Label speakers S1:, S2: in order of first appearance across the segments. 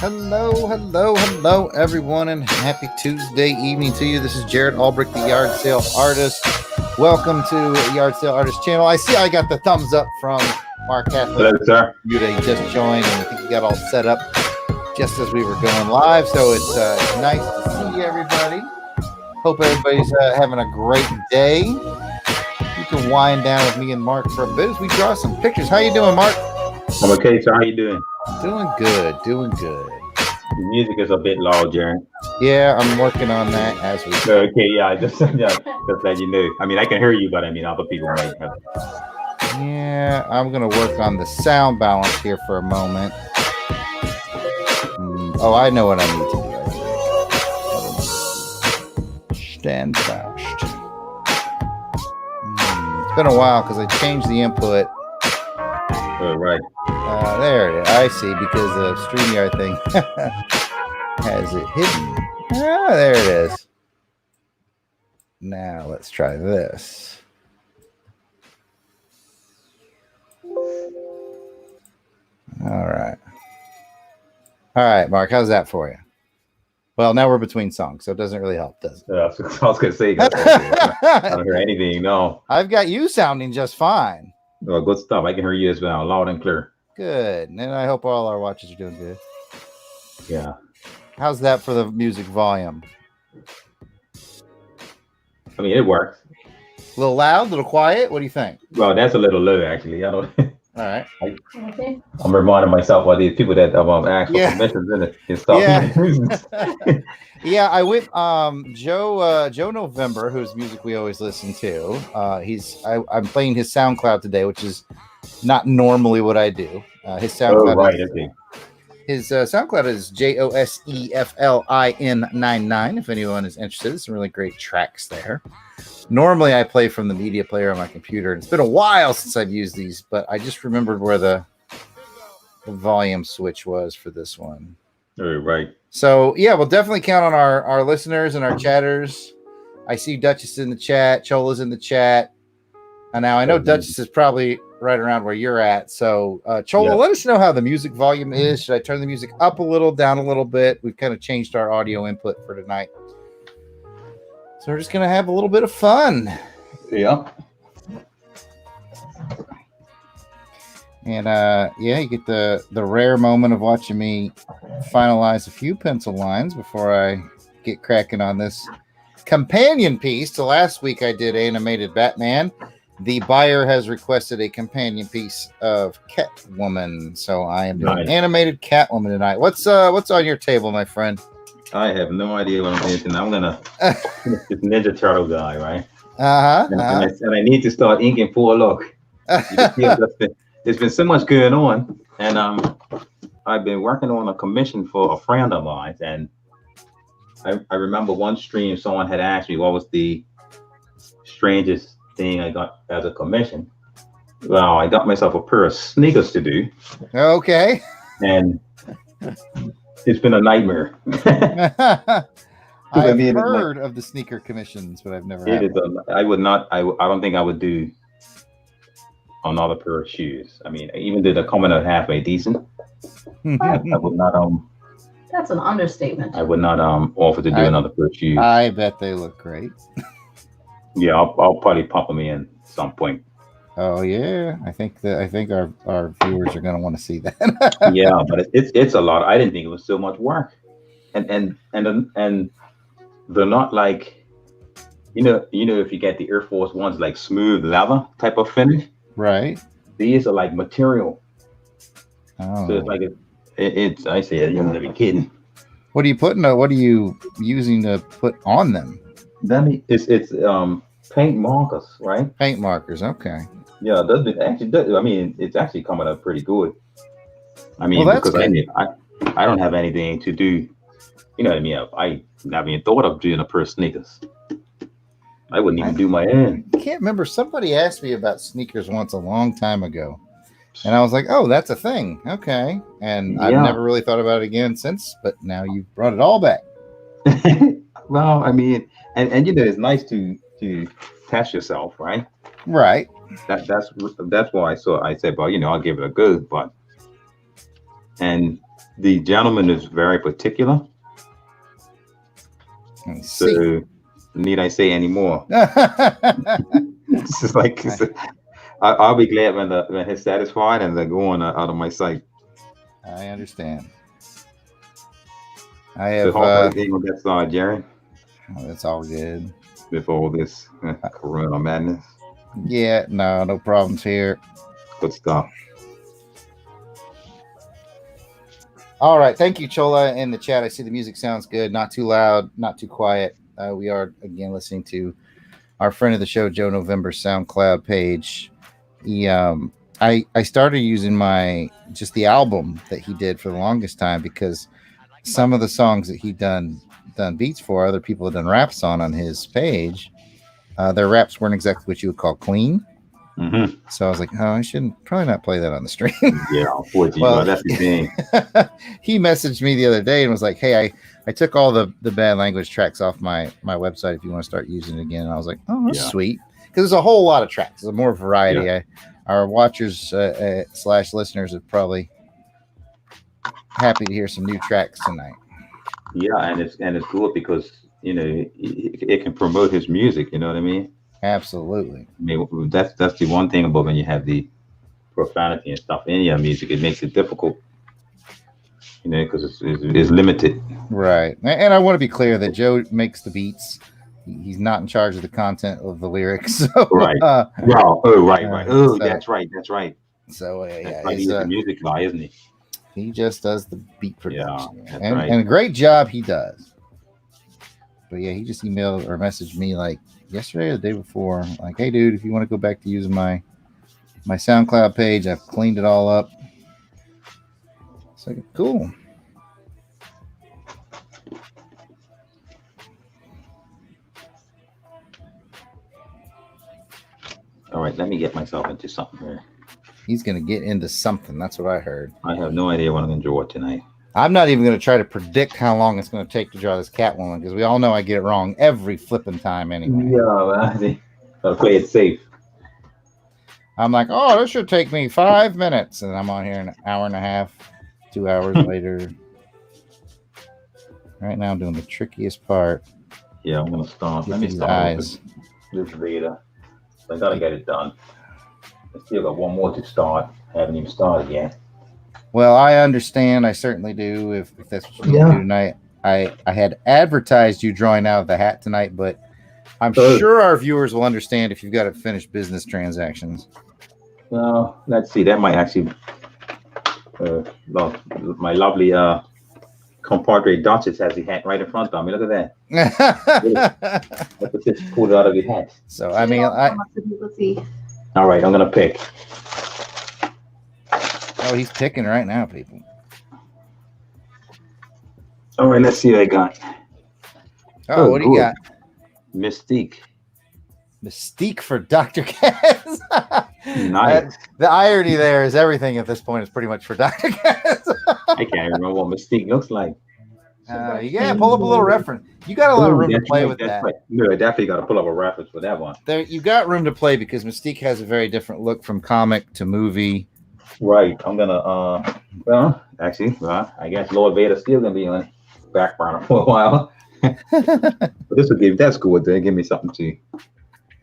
S1: Hello, everyone, and happy Tuesday evening to you. This is Jarrod Alberich, the Yard Sale Artist. Welcome to the Yard Sale Artist channel. I see I got the thumbs up from Mark Hatherley.
S2: Hello, sir.
S1: Bermuda. He just joined, and I think he got all set up just as we were going live. So it's nice to see everybody. Hope everybody's having a great day. You can wind down with me and Mark for a bit as we draw some pictures. How you doing, Mark?
S2: I'm okay, sir. How you doing?
S1: Doing good.
S2: The music is a bit loud, Jared.
S1: Yeah, I'm working on that as we go.
S2: Okay, yeah, just let you know. I mean, I can hear you, but I mean, other people might have.
S1: Yeah, I'm going to work on the sound balance here for a moment. Oh, I know what I need to do. Stand fast. It's been a while because I changed the input.
S2: Oh, right.
S1: There it is. I see, because the StreamYard thing has it hidden. Ah, there it is. Now let's try this. All right, Mark, how's that for you? Well, now we're between songs, so it doesn't really help, does it?
S2: I was going to say, I don't hear anything, no.
S1: I've got you sounding just fine.
S2: Well, good stuff. I can hear you as well, loud and clear.
S1: Good. And I hope all our watchers are doing good.
S2: Yeah.
S1: How's that for the music volume?
S2: I mean, it works.
S1: A little loud, a little quiet? What do you think?
S2: Well, that's a little low, actually. I don't.
S1: All right.
S2: I'm reminding myself of these people that asked for permissions in it and stuff.
S1: Yeah. Yeah, I went. Joe November, whose music we always listen to. I'm playing his SoundCloud today, which is not normally what I do. His SoundCloud.
S2: Oh, right. Okay.
S1: His SoundCloud is JOSEFLIN99. If anyone is interested, there's some really great tracks there. Normally, I play from the media player on my computer, and it's been a while since I've used these, but I just remembered where the volume switch was for this one.
S2: Oh, right.
S1: So, yeah, we'll definitely count on our listeners and our chatters. I see Duchess in the chat. Chola's in the chat. And now I know Duchess is probably right around where you're at. So, Chola, let us know how the music volume is. Should I turn the music up a little, down a little bit? We've kind of changed our audio input for tonight. So we're just going to have a little bit of fun.
S2: Yeah.
S1: And, you get the rare moment of watching me finalize a few pencil lines before I get cracking on this companion piece. So last week I did animated Batman. The buyer has requested a companion piece of Catwoman. So I am doing animated Catwoman tonight. What's on your table, my friend?
S2: I have no idea what I'm doing. I'm going to finish this Ninja Turtle guy, right? And I need to start inking for a look. There's been so much going on, and I've been working on a commission for a friend of mine, and I remember one stream someone had asked me what was the strangest thing I got as a commission. Well, I got myself a pair of sneakers to do.
S1: Okay.
S2: And it's been a nightmare.
S1: I've heard of the sneaker commissions, but I've never had one.
S2: I don't think I would do another pair of shoes. I mean, even though they're coming out halfway decent, I would not
S3: That's an understatement.
S2: I would not offer to do another pair of shoes.
S1: I bet they look great.
S2: Yeah, I'll probably pop them in at some point.
S1: Oh yeah, I think our viewers are going to want to see that.
S2: Yeah, but it's a lot. I didn't think it was so much work, and they're not like, you know if you get the Air Force Ones, like smooth leather type of finish.
S1: Right.
S2: These are like material.
S1: Oh.
S2: So it's like it's. I say you're not even kidding.
S1: What are you putting? What are you using to put on them?
S2: Then it's paint markers, right?
S1: Paint markers. Okay.
S2: Yeah, I mean, it's actually coming up pretty good. I mean, because I don't have anything to do. You know what I mean? I never even thought of doing a pair of sneakers. I wouldn't even do my own.
S1: I can't remember. Somebody asked me about sneakers once a long time ago. And I was like, oh, that's a thing. Okay. And I've never really thought about it again since, but now you've brought it all back.
S2: Well, I mean, and it's nice to test yourself, right?
S1: Right.
S2: That's why I said, well, I'll give it a go, and the gentleman is very particular. So, need I say any more? It's just like I'll be glad when he's satisfied and they're going out of my sight.
S1: I understand. I have.
S2: So how everything on that side, Jerry?
S1: Oh, that's all good.
S2: With all this Corona madness.
S1: Yeah, no problems here.
S2: Good stuff.
S1: All right, thank you, Chola, in the chat. I see the music sounds good, not too loud, not too quiet. We are again listening to our friend of the show, Joe November's SoundCloud page. He, I started using just the album that he did for the longest time because some of the songs that he done beats for, other people have done raps on his page. Their raps weren't exactly what you would call clean.
S2: Mm-hmm.
S1: So I was like, I shouldn't probably not play that on the stream.
S2: Yeah, unfortunately, well, that's the thing.
S1: He messaged me the other day and was like, hey, I took all the bad language tracks off my website if you want to start using it again. And I was like, oh, that's sweet. Because there's a whole lot of tracks. There's more variety. Yeah. Our watchers / listeners are probably happy to hear some new tracks tonight.
S2: Yeah, and it's good because, it can promote his music. You know what I mean?
S1: Absolutely.
S2: I mean, that's the one thing about when you have the profanity and stuff in your music, it makes it difficult, because it's limited.
S1: Right. And I want to be clear that Joe makes the beats. He's not in charge of the content of the lyrics. So,
S2: right. Right. Oh, so, that's right.
S1: So, yeah.
S2: He's a music guy, isn't he?
S1: He just does the beat production.
S2: Yeah,
S1: and a great job he does. But yeah, he just emailed or messaged me like yesterday or the day before, like, hey dude, if you want to go back to using my SoundCloud page, I've cleaned it all up. It's like, cool.
S2: All right, let me get myself into something here.
S1: He's gonna get into something. That's what I heard.
S2: I have no idea what I'm gonna draw tonight.
S1: I'm not even going to try to predict how long it's going to take to draw this Catwoman because we all know I get it wrong every flipping time anyway.
S2: Yeah, I'll play it safe.
S1: I'm like, oh, this should take me 5 minutes. And I'm on here an hour and a half, 2 hours later. Right now I'm doing the trickiest part.
S2: Yeah, I'm going to start. Let me start with this Veda. I got to get it done. I still got one more to start. I haven't even started yet.
S1: Well, I understand. I certainly do. If that's what you want to do tonight, I had advertised you drawing out of the hat tonight, but I'm sure our viewers will understand if you've got to finish business transactions.
S2: Well, let's see. That might actually, my lovely compadre Duchess has the hat right in front of me. Look at that. Let's just pull it out of your hat.
S1: So I mean,
S2: all right, I'm gonna pick.
S1: Oh, he's picking right now, people.
S2: All right, let's see what I got.
S1: Oh, what do you got?
S2: Mystique.
S1: Mystique for Dr. Kaz.
S2: Nice.
S1: The irony there is everything at this point is pretty much for Dr. Kaz.
S2: I can't remember what Mystique looks like.
S1: Yeah, pull up a little reference. You got a lot of room to play with that.
S2: Right. No, I definitely got to pull up a reference for that one.
S1: There, you got room to play because Mystique has a very different look from comic to movie.
S2: Right. I'm gonna I guess Lord Vader's still gonna be on back burner for a while. But that's good. They give me something to.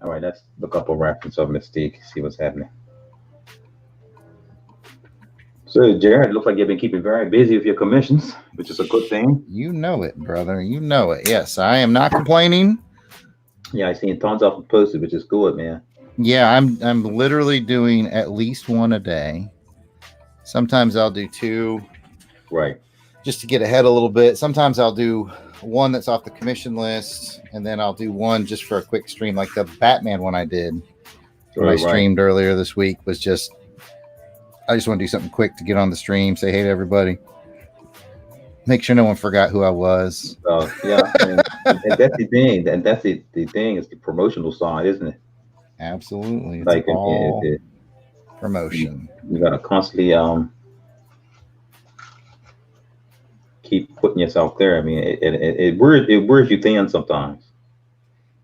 S2: All right, let's look up a reference of Mystique, see what's happening. So, Jarrod, it looks like you've been keeping very busy with your commissions, which is a good thing.
S1: You know it, brother. You know it. Yes, I am not complaining.
S2: Yeah, I've seen tons of them posted, which is good, man.
S1: Yeah, I'm literally doing at least one a day. Sometimes I'll do two.
S2: Right.
S1: Just to get ahead a little bit. Sometimes I'll do one that's off the commission list, and then I'll do one just for a quick stream, like the Batman one I did. What I streamed earlier this week was just, I just want to do something quick to get on the stream, say hey to everybody, make sure no one forgot who I was.
S2: Yeah, and that's the thing. And that's the thing is the promotional side, isn't it?
S1: Absolutely. It's
S2: like
S1: all promotion.
S2: You gotta constantly keep putting yourself there. I mean, it wears you thin sometimes.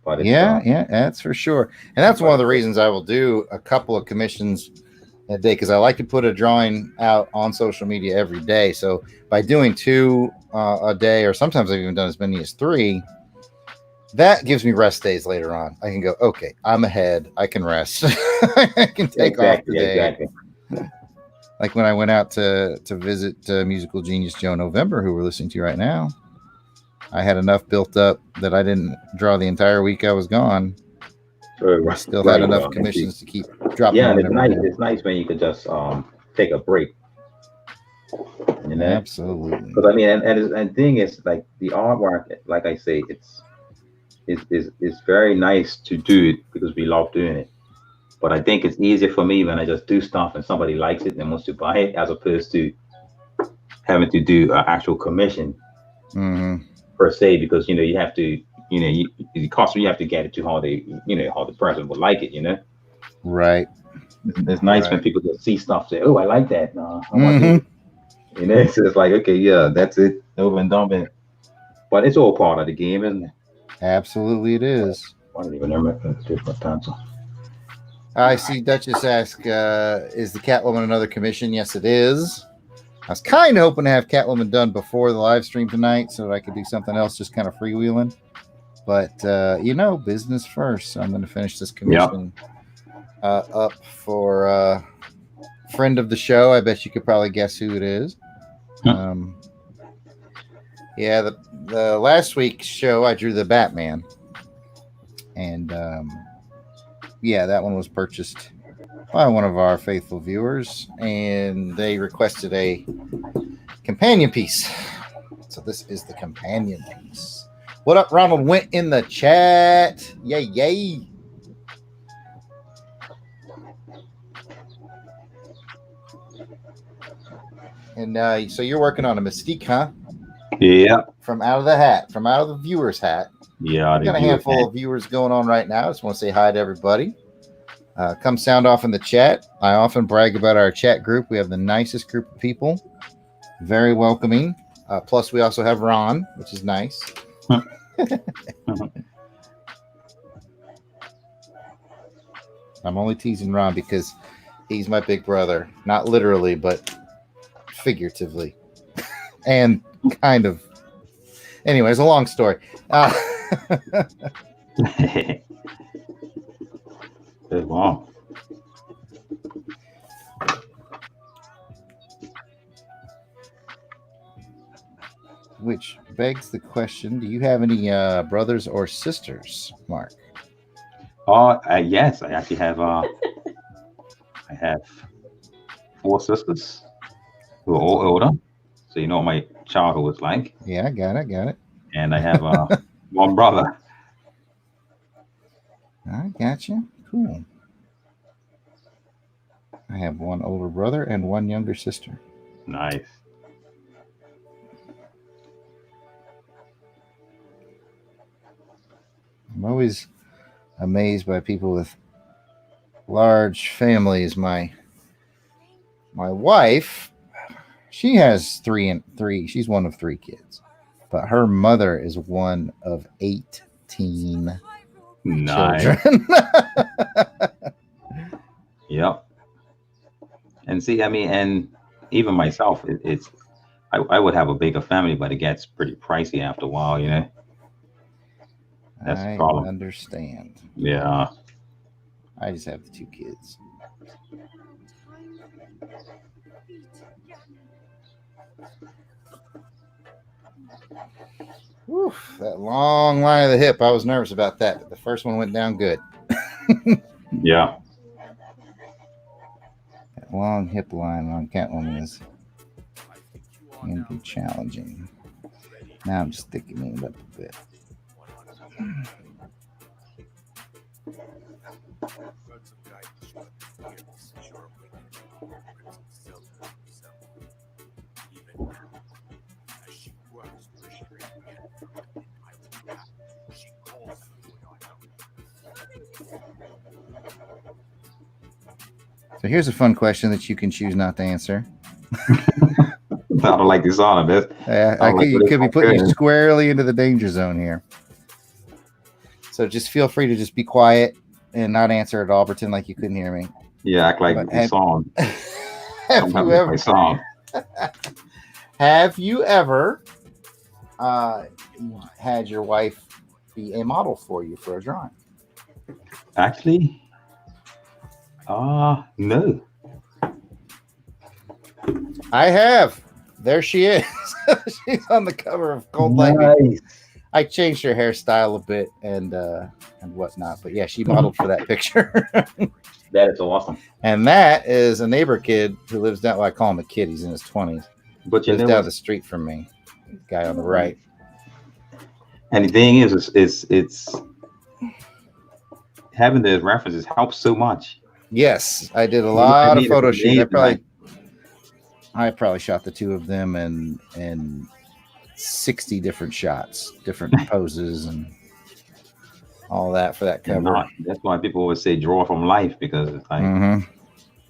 S2: But
S1: yeah, that's for sure. And that's one of the reasons I will do a couple of commissions a day because I like to put a drawing out on social media every day. So by doing 2 a day, or sometimes I've even done as many as 3, that gives me rest days later on. I can go, okay, I'm ahead. I can rest. I can take off the day.
S2: Exactly.
S1: Like when I went out to visit musical genius Joe November, who we're listening to right now, I had enough built up that I didn't draw the entire week I was gone. I still had enough commissions to keep dropping.
S2: Yeah, and it's nice. It's nice when you could just take a break. You know?
S1: Absolutely.
S2: Because I mean, and the thing is, like the artwork, like I say, it's very nice to do it because we love doing it. But I think it's easier for me when I just do stuff and somebody likes it and wants to buy it, as opposed to having to do an actual commission per se, because you have to, the cost you have to get it to how they, how the person would like it,
S1: Right.
S2: It's nice when people just see stuff, say, "Oh, I like that." I want to, so it's like, okay, yeah, that's it, over and done. But it's all part of the game, isn't it?
S1: Absolutely, it is.
S2: I don't even remember my pencil.
S1: I see Duchess ask, is the Catwoman another commission? Yes, it is. I was kind of hoping to have Catwoman done before the live stream tonight so that I could do something else, just kind of freewheeling. But, business first. So I'm going to finish this commission up for a friend of the show. I bet you could probably guess who it is. The last week's show, I drew the Batman. And, that one was purchased by one of our faithful viewers, and they requested a companion piece. So this is the companion piece. What up, Ronald Went in the chat? Yay. And so you're working on a Mystique, huh?
S2: Yeah.
S1: From out of the hat, from out of the viewer's hat.
S2: Yeah.
S1: We've got a handful of viewers going on right now. I just want to say hi to everybody. Come sound off in the chat. I often brag about our chat group. We have the nicest group of people. Very welcoming. Plus, we also have Ron, which is nice. I'm only teasing Ron because he's my big brother. Not literally, but figuratively. And kind of. Anyway, it's a long story.
S2: Wow.
S1: Which begs the question, do you have any brothers or sisters, Mark?
S2: Yes, I actually have I have 4 sisters who are all older. So you know what my childhood was like.
S1: Yeah, I got it.
S2: And I have 1 brother.
S1: I got you. Cool. I have 1 older brother and 1 younger sister.
S2: Nice.
S1: I'm always amazed by people with large families. My wife, she has 3. She's one of 3 kids, but her mother is one of 18 children.
S2: Yep. And see, I mean, and even myself, I would have a bigger family, but it gets pretty pricey after a while, That's the problem.
S1: I understand.
S2: Yeah.
S1: I just have the 2 kids. Oof, that long line of the hip. I was nervous about that, but the first one went down good.
S2: Yeah.
S1: That long hip line on Catwoman is going to be challenging. Now I'm just sticking it up a bit. So here's a fun question that you can choose not to answer.
S2: I don't like this on a bit.
S1: You could be putting you squarely into the danger zone here. So just feel free to just be quiet and not answer at all. Pretend like you couldn't hear me.
S2: Yeah, act like the song.
S1: Have you ever had your wife be a model for you for a drawing?
S2: Actually, no.
S1: I have. There she is. She's on the cover of Cold Lightning. I changed her hairstyle a bit and whatnot, but yeah, she modeled for that picture.
S2: That is awesome.
S1: And that is a neighbor kid who lives down. Well, I call him a kid. He's in his 20s.
S2: But you
S1: lives down the street from me. The guy on the right.
S2: And the thing is it's having the references helps so much.
S1: Yes, I did a lot of photo shoots. I probably shot the two of them and 60 different shots, different poses, and all that for that cover.
S2: That's why people always say draw from life, because it's like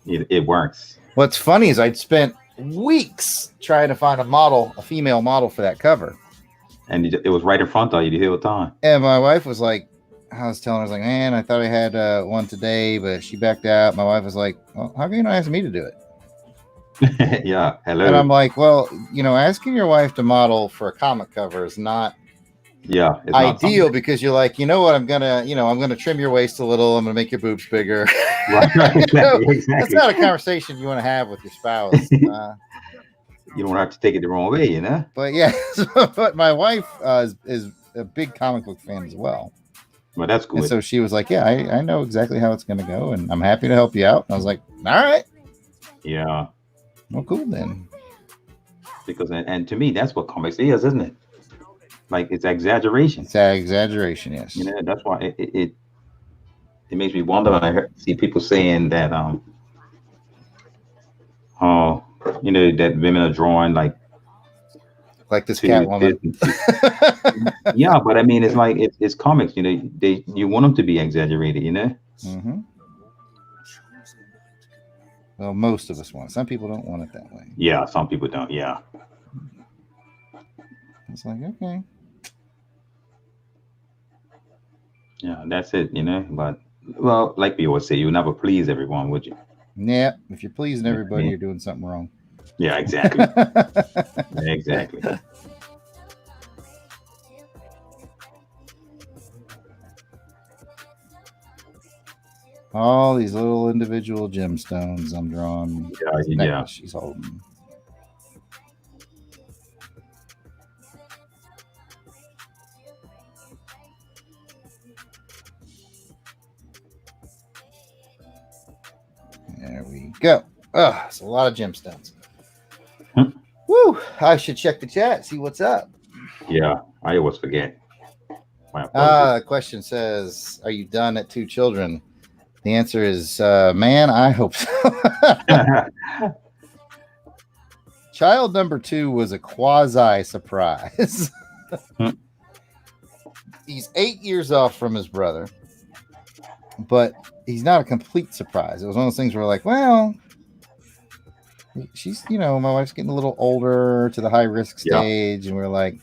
S2: it works.
S1: What's funny is I'd spent weeks trying to find a female model for that cover, and
S2: it was right in front of you the whole time.
S1: And my wife was like, I was telling her, I was like, man, I thought I had one today, but she backed out. My wife was like, well, how come you not asking me to do it?
S2: Yeah, hello.
S1: And I'm like, well, asking your wife to model for a comic cover is not ideal, because you're like, I'm gonna trim your waist a little, I'm gonna make your boobs bigger.
S2: Right, exactly.
S1: That's not a conversation you want to have with your spouse.
S2: You don't have to take it the wrong way,
S1: But yeah, but my wife is a big comic book fan as well.
S2: Well, that's good.
S1: And so she was like, yeah, I know exactly how it's gonna go, and I'm happy to help you out. And I was like, all right.
S2: Yeah.
S1: Well, cool then.
S2: Because and to me, that's what comics is, isn't it? Like, it's exaggeration.
S1: It's exaggeration, yes.
S2: That's why it makes me wonder when I see people saying that that women are drawing like
S1: this Catwoman.
S2: Yeah, but I mean, it's like it's comics. You want them to be exaggerated.
S1: Mm-hmm. Well, most of us want it. Some people don't want it that way.
S2: Yeah, some people don't. Yeah.
S1: It's like, okay.
S2: Yeah, that's it, But, well, like we always say, you would never please everyone, would you?
S1: Yeah, if you're pleasing everybody, you're doing something wrong.
S2: Yeah, exactly. Exactly.
S1: All these little individual gemstones I'm drawing.
S2: Yeah.
S1: She's holding. There we go. Oh, it's a lot of gemstones. Woo! I should check the chat, see what's up.
S2: Yeah, I always forget.
S1: The question says, are you done at 2 children? The answer is, man, I hope so. Child number 2 was a quasi surprise. He's 8 years off from his brother, but he's not a complete surprise. It was one of those things where we're like, well, she's, my wife's getting a little older to the high risk stage. And we're like,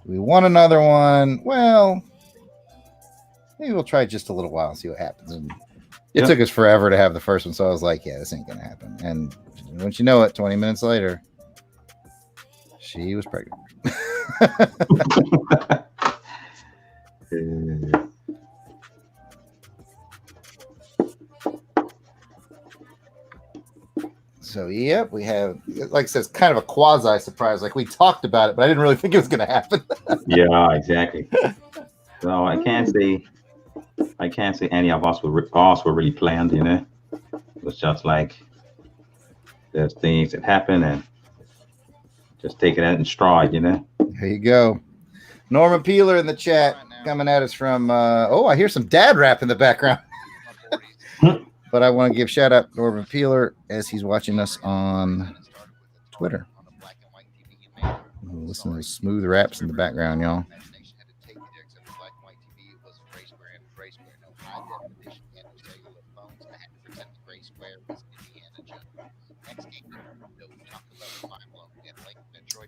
S1: we want another one. Well, maybe we'll try just a little while and see what happens. And it took us forever to have the first one. So I was like, yeah, this ain't going to happen. And once you know it, 20 minutes later, she was pregnant. So, yep, we have, like I said, it's kind of a quasi surprise. Like, we talked about it, but I didn't really think it was going to happen.
S2: Yeah, exactly. So I can't say any of us were really planned, It was just like there's things that happen and just take it out in stride,
S1: There you go. Norman Peeler in the chat coming at us from, I hear some dad rap in the background. But I want to give shout out to Norman Peeler as he's watching us on Twitter. Listen to the smooth raps in the background, y'all.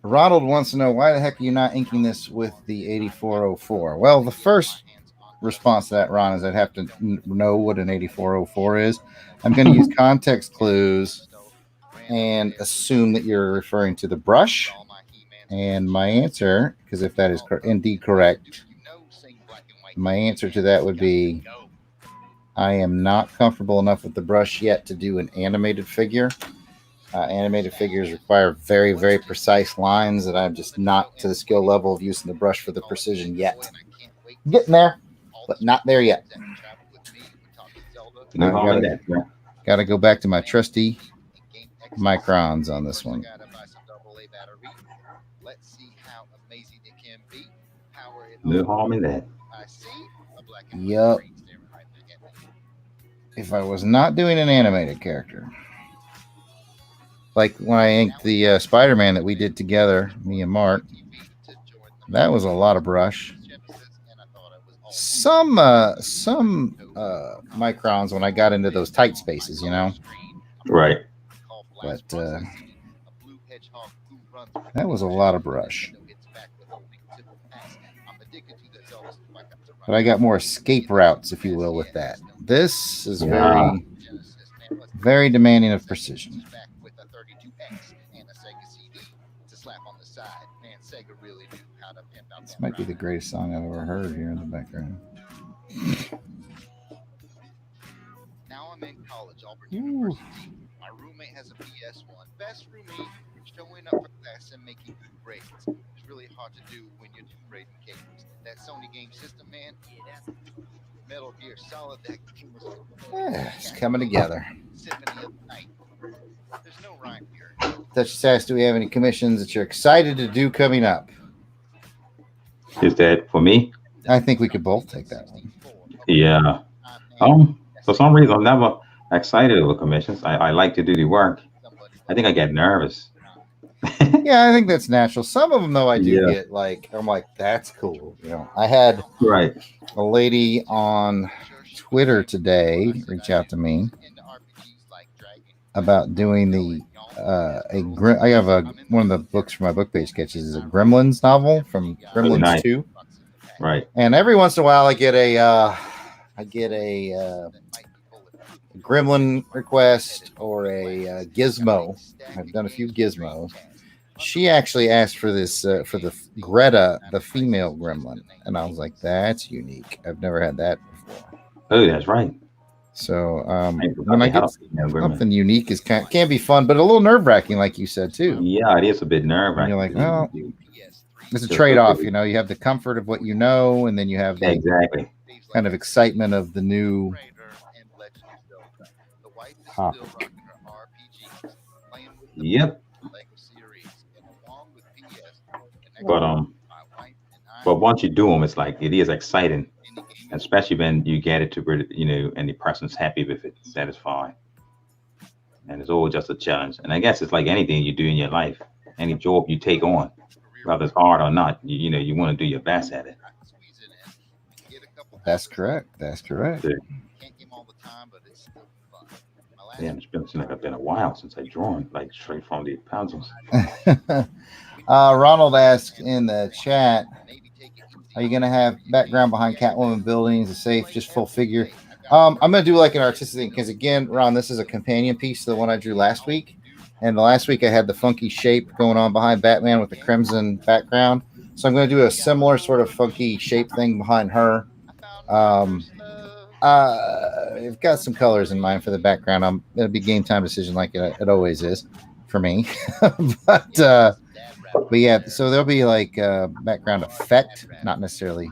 S1: Ronald wants to know, why the heck are you not inking this with the 8404? Well, the first response to that, Ron, is I'd have to know what an 8404 is. I'm going to use context clues and assume that you're referring to the brush. And my answer, because if that is indeed correct, my answer to that would be I am not comfortable enough with the brush yet to do an animated figure. Animated figures require very, very precise lines that I'm just not to the skill level of using the brush for the precision yet. Getting there, but not there yet. Got to go back to my trusty microns on this one.
S2: No harm in that.
S1: Yup. If I was not doing an animated character, like when I inked the Spider-Man that we did together, me and Mark, that was a lot of brush. Some microns when I got into those tight spaces, you know.
S2: Right.
S1: But that was a lot of brush. But I got more escape routes, if you will, with that. This is very, very demanding of precision. This might be the greatest song I've ever heard here in the background. Now I'm in college, Auburn University. My roommate has a PS1. Best roommate, showing up for class and making good grades. It's really hard to do when you're grading capers. That Sony game system, man. Metal Gear Solid, that game was it's coming together. There's no rhyme here. Duchess asks, do we have any commissions that you're excited to do coming up?
S2: Is that for me?
S1: I think we could both take that one.
S2: Yeah. For some reason, I'm never excited over commissions. I like to do the work. I think I get nervous.
S1: Yeah, I think that's natural. Some of them, though, I do get like, I'm like, that's cool. You know, I had a lady on Twitter today reach out to me about doing the I have one of the books for my book page sketches is a Gremlins novel from Gremlins 2.
S2: Right.
S1: And every once in a while I get a Gremlin request or a gizmo. I've done a few gizmos. She actually asked for this for the Greta, the female gremlin, and I was like, "That's unique. I've never had that before."
S2: Oh, that's right.
S1: So when I get something unique, is can be fun, but a little nerve-wracking, like you said too.
S2: Yeah, it is a bit nerve-wracking.
S1: You're like, well, it's a trade-off. You know, you have the comfort of what you know, and then you have the kind of excitement of the new topic.
S2: Yep. But once you do them, it's like it is exciting, especially when you get it to, you know, and the person's happy with it, satisfied. And it's always just a challenge. And I guess it's like anything you do in your life, any job you take on, whether it's hard or not, you know, you want to do your best at it.
S1: That's correct. That's correct.
S2: Yeah, it's been like it's been a while since I drawn like straight from the pencils.
S1: Ronald asked in the chat, are you going to have background behind Catwoman buildings, a safe, just full figure? I'm going to do like an artistic thing because, again, Ron, this is a companion piece to the one I drew last week. And the last week I had the funky shape going on behind Batman with the crimson background. So I'm going to do a similar sort of funky shape thing behind her. I've got some colors in mind for the background. It'll be game time decision like it always is for me. But yeah, so there'll be like background effect, not necessarily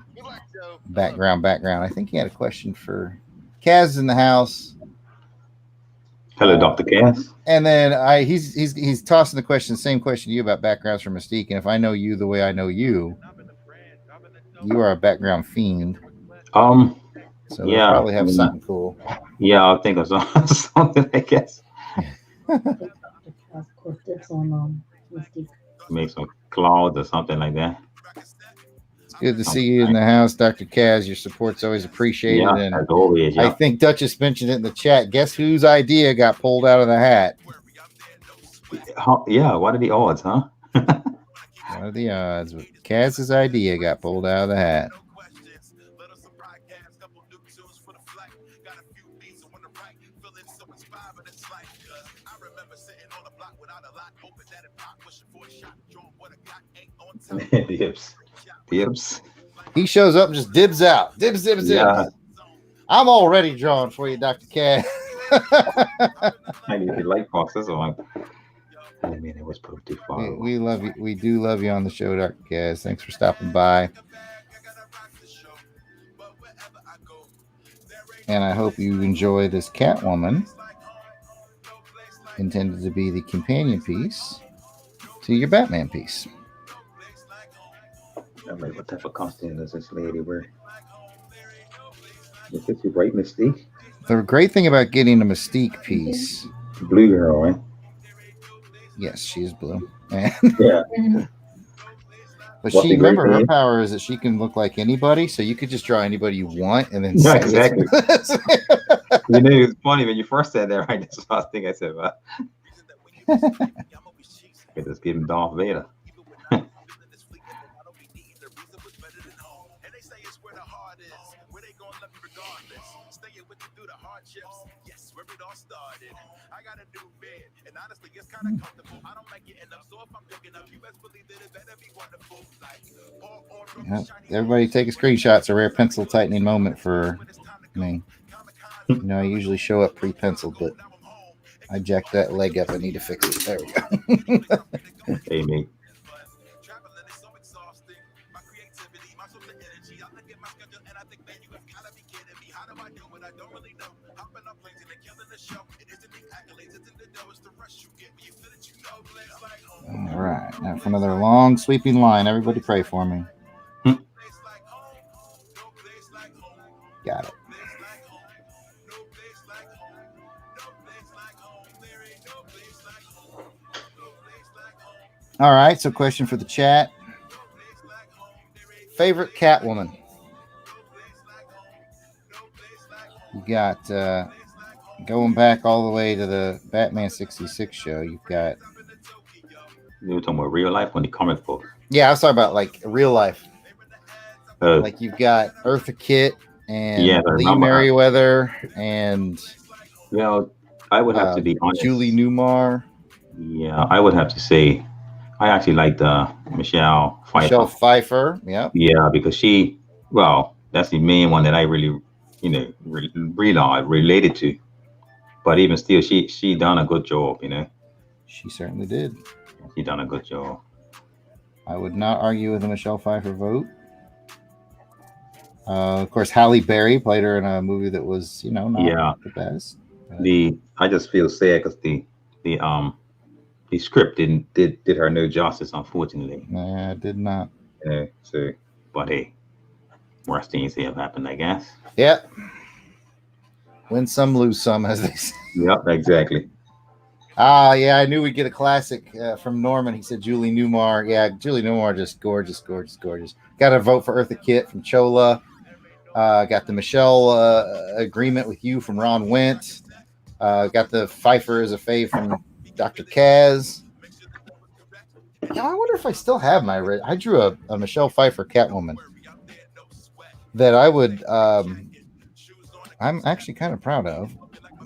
S1: background. I think he had a question for Kaz in the house.
S2: Hello, Dr. Kaz.
S1: And then he's tossing the question, same question to you about backgrounds for Mystique. And if I know you the way I know you, you are a background fiend. So yeah, we'll probably have something cool.
S2: Yeah, I'll think of something, I guess. Make some clouds or something like that.
S1: It's good to see you in the house, Dr. Kaz. Your support's always appreciated.
S2: Yeah,
S1: and
S2: as always, yeah.
S1: I think Duchess mentioned it in the chat. Guess whose idea got pulled out of the hat?
S2: Yeah, what are the odds, huh?
S1: What are the odds? Kaz's idea got pulled out of the hat.
S2: Dips. Dips.
S1: He shows up and just dibs out. Dibs, dibs,
S2: Yeah.
S1: dibs. I'm already drawn for you, Dr. Cat.
S2: I need the light box. That's all. I mean, it was pretty far.
S1: We love you. We do love you on the show, Dr. Kaz. Thanks for stopping by. And I hope you enjoy this Catwoman, intended to be the companion piece to your Batman piece.
S2: I'm like, what type of costume does this lady wear? Is this right, Mystique?
S1: The great thing about getting a Mystique piece,
S2: blue girl, right?
S1: Yes, she is blue.
S2: Yeah.
S1: But she, remember, her power is that she can look like anybody, so you could just draw anybody you want and then
S2: yeah, exactly. You know, it's funny when you first said that, right? That's the last thing I said. It just give him Darth Vader.
S1: Everybody take a screenshot. It's a rare pencil tightening moment for me. You know, I usually show up pre-penciled, but I jacked that leg up. I need to fix it. There we go.
S2: Hey, mate.
S1: All right, now for another long sweeping line. Everybody pray for me. Got it. All right, so question for the chat. Favorite Catwoman? You got going back all the way to the Batman 66 show. You've got.
S2: You were talking about real life on the comic book.
S1: Yeah, I was talking about like real life. Like you've got Eartha Kitt and Lee Merriweather and.
S2: Well, I would have to be honest.
S1: Julie Newmar.
S2: Yeah, I would have to say I actually liked Michelle Pfeiffer.
S1: Michelle Pfeiffer, yeah.
S2: Yeah, because she, well, that's the main one that I really, you know, related to. But even still, she done a good job, you know.
S1: She certainly did.
S2: She done a good job.
S1: I would not argue with the Michelle Pfeiffer vote. Of course, Halle Berry played her in a movie that was, you know, not the best.
S2: I just feel sad because the script did her no justice, unfortunately.
S1: Nah, it did not.
S2: Yeah, so, but hey, worst things have happened, I guess.
S1: Yep. Win some, lose some, as they say.
S2: Yep, exactly.
S1: Yeah, I knew we'd get a classic from Norman. He said Julie Newmar. Yeah, Julie Newmar, just gorgeous, gorgeous, gorgeous. Got a vote for Eartha Kitt from Chola. Got the Michelle agreement with you from Ron Went. Got the Pfeiffer as a fave from Dr. Kaz. Yeah, I wonder if I still have my. I drew a Michelle Pfeiffer Catwoman that I would. I'm actually kind of proud of.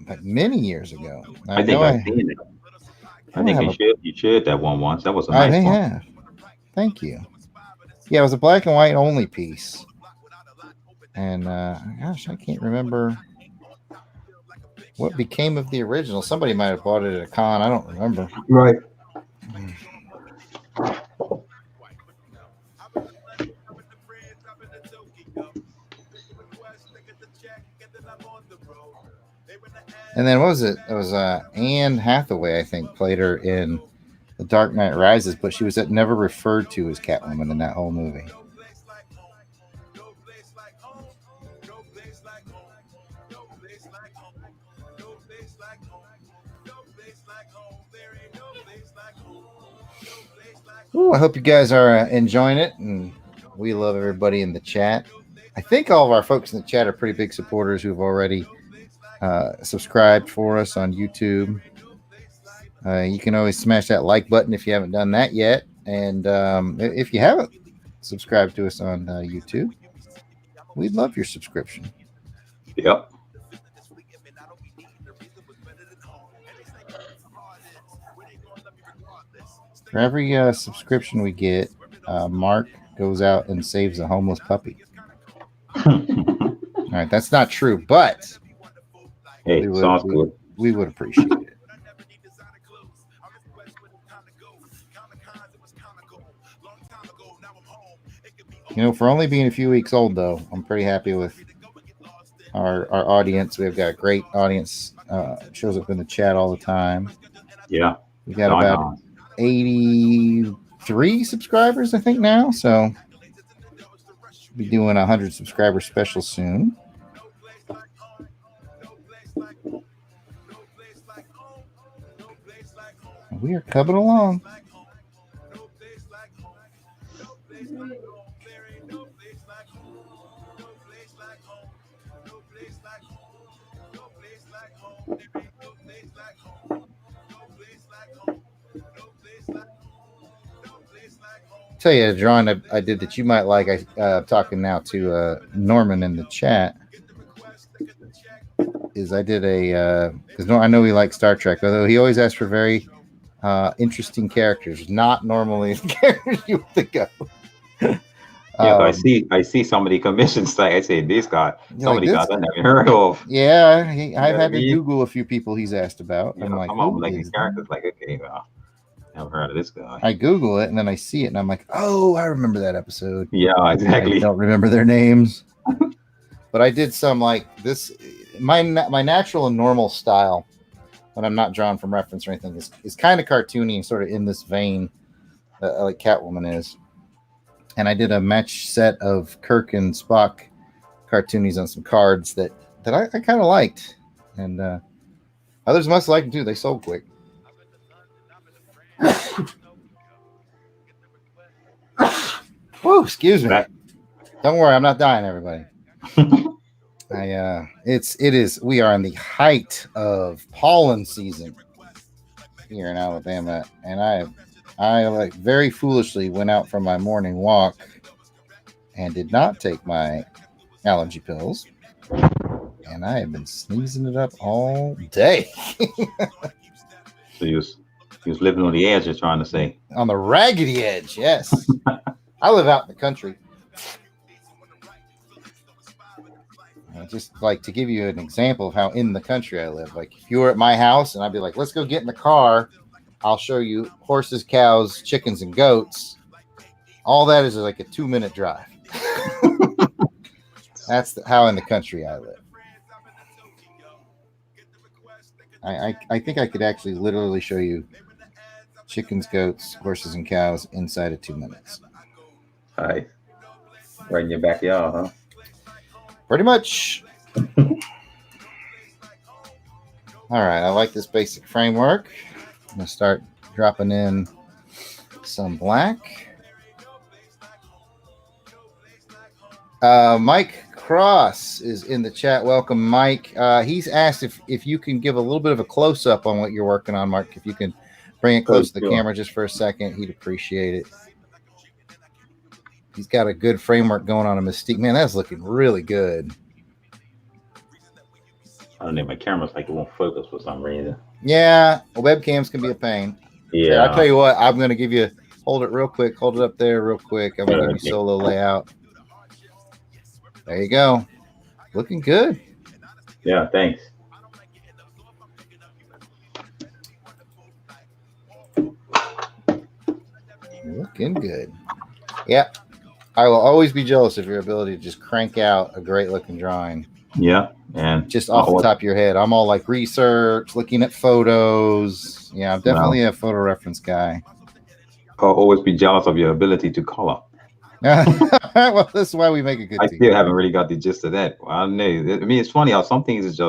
S1: Like many years ago.
S2: I think I've seen it. I think you shared that one once. That was a nice one.
S1: Yeah. Thank you. Yeah, it was a black and white only piece. And gosh, I can't remember what became of the original. Somebody might have bought it at a con. I don't remember.
S2: Right.
S1: And then what was it? It was Anne Hathaway, I think, played her in The Dark Knight Rises, but she was never referred to as Catwoman in that whole movie. Ooh, I hope you guys are enjoying it, and we love everybody in the chat. I think all of our folks in the chat are pretty big supporters who've already subscribed for us on YouTube. You can always smash that like button if you haven't done that yet. And if you haven't subscribed to us on YouTube, we'd love your subscription.
S2: Yep.
S1: For every subscription we get, Mark goes out and saves a homeless puppy. All right, that's not true, but
S2: hey, sounds good.
S1: We would appreciate it. You know, for only being a few weeks old, though, I'm pretty happy with our audience. We've got a great audience. Shows up in the chat all the time.
S2: Yeah.
S1: We got about 83 subscribers, I think, now. So we'll be doing a 100 subscriber special soon. We are coming along. Tell you a drawing I did that you might like. I'm talking now to Norman in the chat. Is I did because I know he likes Star Trek, although he always asks for very interesting characters, not normally the characters you would think of.
S2: Yeah, I see somebody commissions like I say this guy, somebody got I never heard of.
S1: Yeah, I've had to Google a few people he's asked about.
S2: Yeah,
S1: I'm like,
S2: who is characters? Like, okay, well, never heard of this guy.
S1: I Google it and then I see it and I'm like, oh, I remember that episode.
S2: Yeah, exactly.
S1: I don't remember their names, but I did some like this. My natural and normal style when I'm not drawn from reference or anything is kind of cartoony and sort of in this vein, like Catwoman is. And I did a match set of Kirk and Spock cartoonies on some cards that I kind of liked, and others must like them too. They sold quick. Whoa, excuse me. Don't worry, I'm not dying, everybody. We are in the height of pollen season here in Alabama, and I like very foolishly went out for my morning walk and did not take my allergy pills, and I have been sneezing it up all day.
S2: So you was living on the edge, you're trying to say.
S1: On the raggedy edge, yes. I live out in the country. Just like to give you an example of how in the country I live. Like if you were at my house and I'd be like, let's go get in the car. I'll show you horses, cows, chickens, and goats. All that is like a 2-minute drive. That's how in the country I live. I think I could actually literally show you chickens, goats, horses, and cows inside of 2 minutes.
S2: Hi. Right in your backyard, huh?
S1: Pretty much. All right, I like this basic framework. I'm going to start dropping in some black. Mike Cross is in the chat. Welcome, Mike. He's asked if you can give a little bit of a close-up on what you're working on, Mark. If you can bring it close to the camera just for a second, he'd appreciate it. He's got a good framework going on a Mystique. Man, that's looking really good.
S2: I don't know. My camera's like it won't focus for some reason.
S1: Yeah, webcams can be a pain.
S2: Yeah.
S1: I'll tell you what. I'm going to give you. Hold it real quick. Hold it up there real quick. I'm going to give you solo layout. There you go. Looking good.
S2: Yeah. Thanks.
S1: Looking good. Yep. I will always be jealous of your ability to just crank out a great looking drawing.
S2: Yeah. And
S1: just off the top of your head. I'm all like research, looking at photos. Yeah, I'm definitely a photo reference guy.
S2: I'll always be jealous of your ability to color.
S1: Well, this is why we make a good team.
S2: I still haven't really got the gist of that. Well, I know. I mean, it's funny how some things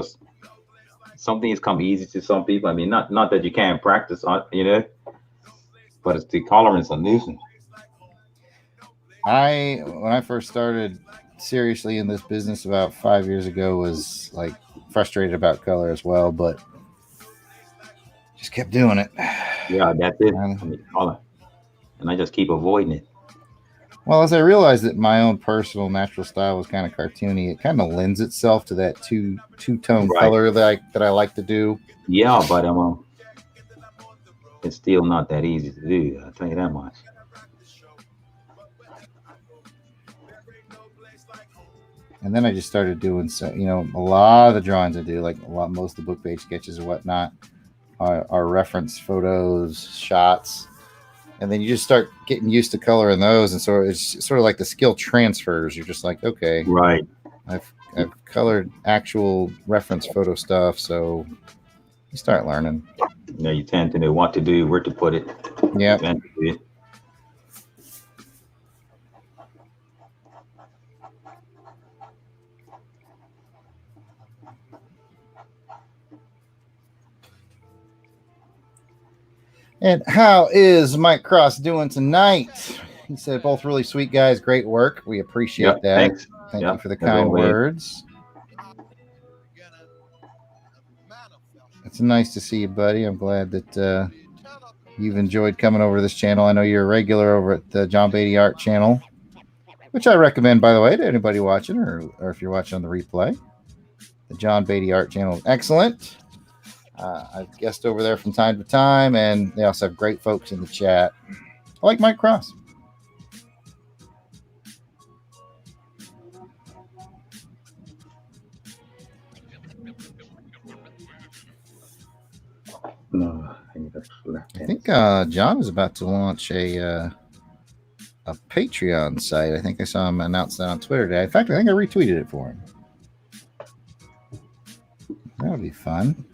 S2: come easy to some people. I mean, not that you can't practice on, but it's the tolerance of nuisance.
S1: When I first started seriously in this business about 5 years ago, was like frustrated about color as well, but just kept doing it.
S2: Yeah, that's it. I mean, color, and I just keep avoiding it.
S1: Well, as I realized that my own personal natural style was kind of cartoony, it kind of lends itself to that two-tone color that I like to do.
S2: Yeah, but it's still not that easy to do. I'll tell you that much.
S1: And then I just started doing a lot of the drawings I do, like most of the book page sketches and whatnot, are reference photos, shots, and then you just start getting used to coloring those, and so it's sort of like the skill transfers. You're just like, okay,
S2: right.
S1: I've colored actual reference photo stuff, so you start learning.
S2: Yeah, you tend to know what to do, where to put it.
S1: Yeah. And how is Mike Cross doing tonight? He said, both really sweet guys, great work. We appreciate that.
S2: Thanks.
S1: Thank you for the kind words. It's nice to see you, buddy. I'm glad that you've enjoyed coming over to this channel. I know you're a regular over at the John Beatty Art channel, which I recommend, by the way, to anybody watching or if you're watching on the replay. The John Beatty Art channel is excellent. I've guest over there from time to time, and they also have great folks in the chat. I like Mike Cross.
S2: No,
S1: I think John is about to launch a Patreon site. I think I saw him announce that on Twitter today. In fact, I think I retweeted it for him. That would be fun.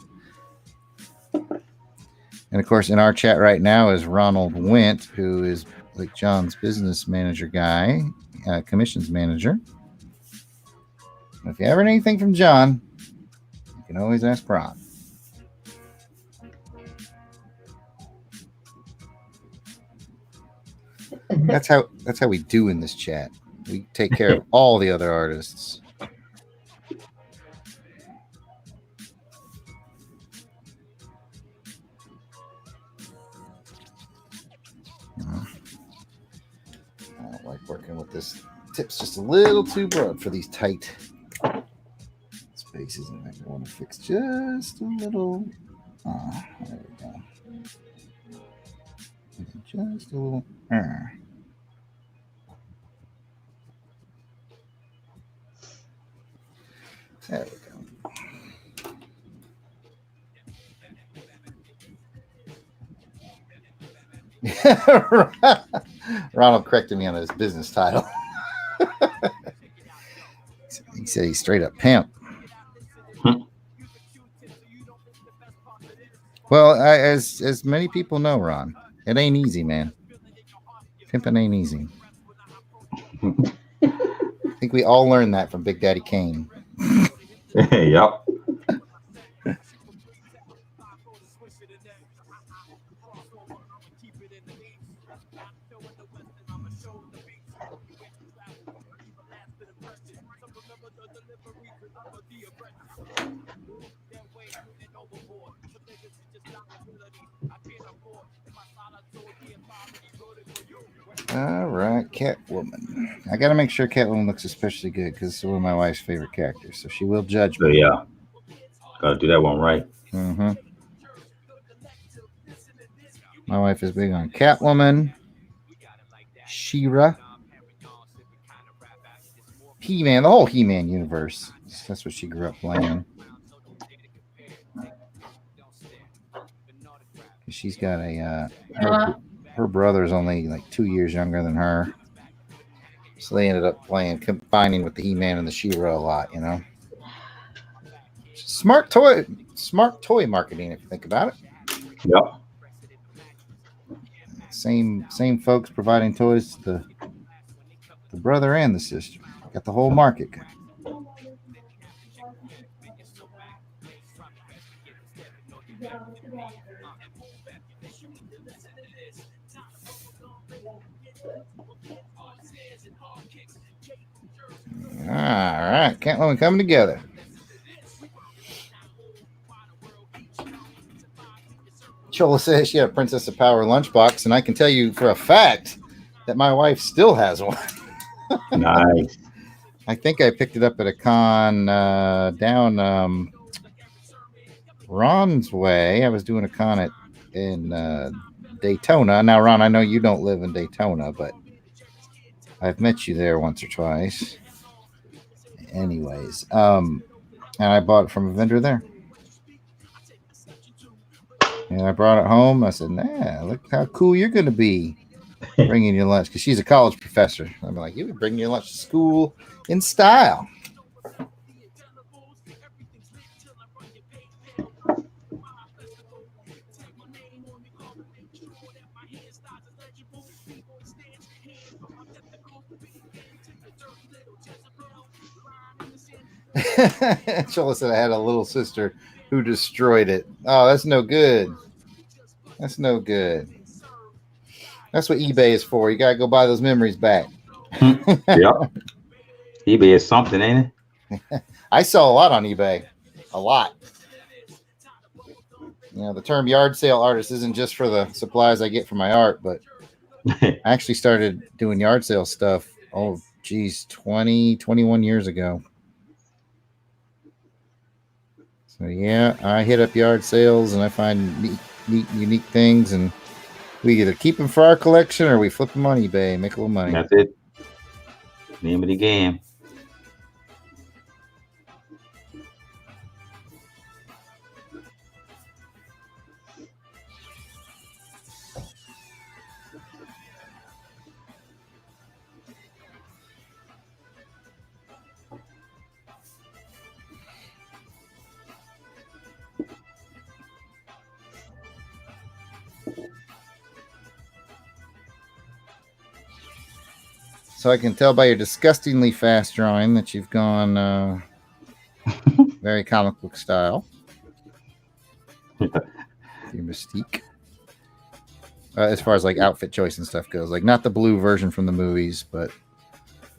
S1: And of course, in our chat right now is Ronald Wint, who is like John's business manager guy, commissions manager. If you ever need anything from John, you can always ask Ron. That's how we do in this chat. We take care of all the other artists. I don't like working with this. Tip's just a little too broad for these tight spaces, and I want to fix just a little. There we go. Just a little. There we go. Ronald corrected me on his business title. He said he's straight up pimp. Well, as many people know, Ron, it ain't easy, man. Pimping ain't easy. I think we all learned that from Big Daddy Kane.
S2: Yep.
S1: All right, Catwoman. I got to make sure Catwoman looks especially good because it's one of my wife's favorite characters, so she will judge me.
S2: So, yeah, got to do that one right.
S1: Mm-hmm. My wife is big on Catwoman, She-Ra, He-Man, the whole He-Man universe. That's what she grew up playing. She's got a her brother's only like 2 years younger than her, so they ended up combining with the He-Man and the She-Ra a lot. You know, smart toy marketing if you think about it.
S2: Yep.
S1: Same folks providing toys to the brother and the sister. Got the whole market. All right, Catwoman coming together. Chola says she had a Princess of Power lunchbox, and I can tell you for a fact that my wife still has one.
S2: Nice.
S1: I think I picked it up at a con down Ron's way. I was doing a con at in Daytona. Now, Ron, I know you don't live in Daytona, but I've met you there once or twice. Anyways, and I bought it from a vendor there. And I brought it home. I said, nah, look how cool you're going to be bringing your lunch. Because she's a college professor. I'm like, you would bring your lunch to school in style. Chola said I had a little sister who destroyed it. Oh, that's no good. That's no good. That's what eBay is for. You gotta go buy those memories back.
S2: Yeah. eBay is something, ain't
S1: it? I sell a lot on eBay. A lot. You know, the term yard sale artist isn't just for the supplies I get for my art, but I actually started doing yard sale stuff, 21 years ago. So yeah, I hit up yard sales and I find neat, unique things, and we either keep them for our collection or we flip them on eBay and make a little money.
S2: That's it. Name of the game.
S1: So I can tell by your disgustingly fast drawing that you've gone very comic book style. Your Mystique. As far as like outfit choice and stuff goes. Like not the blue version from the movies, but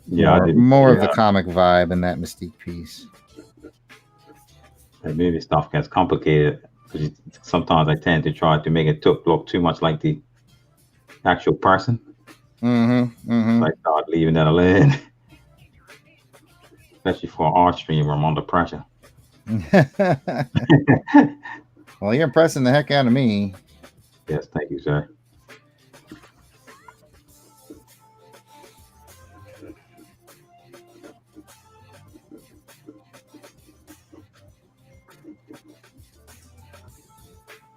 S1: more of the comic vibe in that Mystique piece.
S2: That movie stuff gets complicated because sometimes I tend to try to make it look too much like the actual person. I start leaving that alone. Especially for an art stream where I'm under pressure.
S1: Well, you're impressing the heck out of me.
S2: Yes, thank you, sir.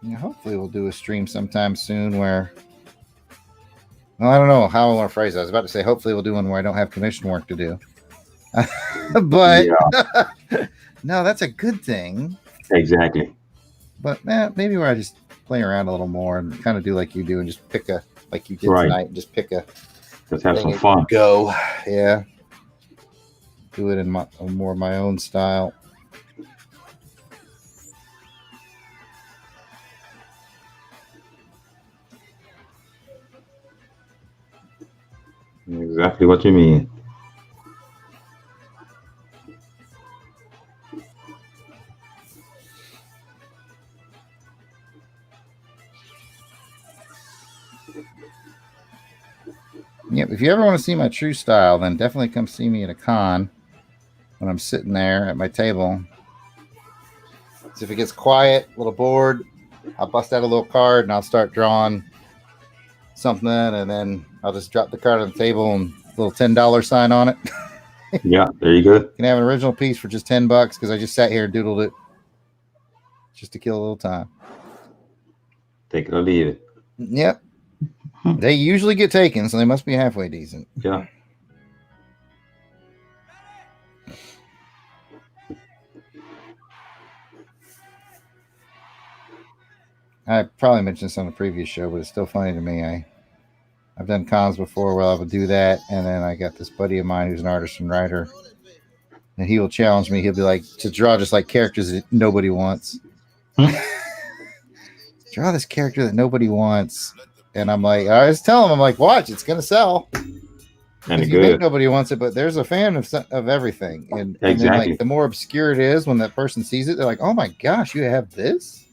S1: Yeah, hopefully we'll do a stream sometime soon where, well, I don't know how I want to phrase it. I was about to say hopefully we'll do one where I don't have commission work to do. But no, that's a good thing.
S2: Exactly.
S1: But maybe where I just play around a little more and kind of do like you do and just pick like you did tonight, and just pick
S2: let's have some fun.
S1: Go. Yeah. Do it in more of my own style.
S2: Exactly what you mean.
S1: Yep. If you ever want to see my true style, then definitely come see me at a con when I'm sitting there at my table. So if it gets quiet, a little bored, I'll bust out a little card and I'll start drawing something, and then I'll just drop the card on the table and a little $10 sign on it.
S2: Yeah, there you go. You
S1: can have an original piece for just $10 because I just sat here and doodled it just to kill a little time.
S2: Take it or leave it.
S1: Yep. They usually get taken, so they must be halfway decent.
S2: Yeah.
S1: I probably mentioned this on the previous show, but it's still funny to me. I've done cons before where I would do that, and then I got this buddy of mine who's an artist and writer, and he will challenge me. He'll be like, to draw just like characters that nobody wants. Draw this character that nobody wants. And I'm like, I just tell him, I'm like, watch, it's going to sell. And you think nobody wants it, but there's a fan of everything. And then like the more obscure it is, when that person sees it, they're like, oh my gosh, you have this?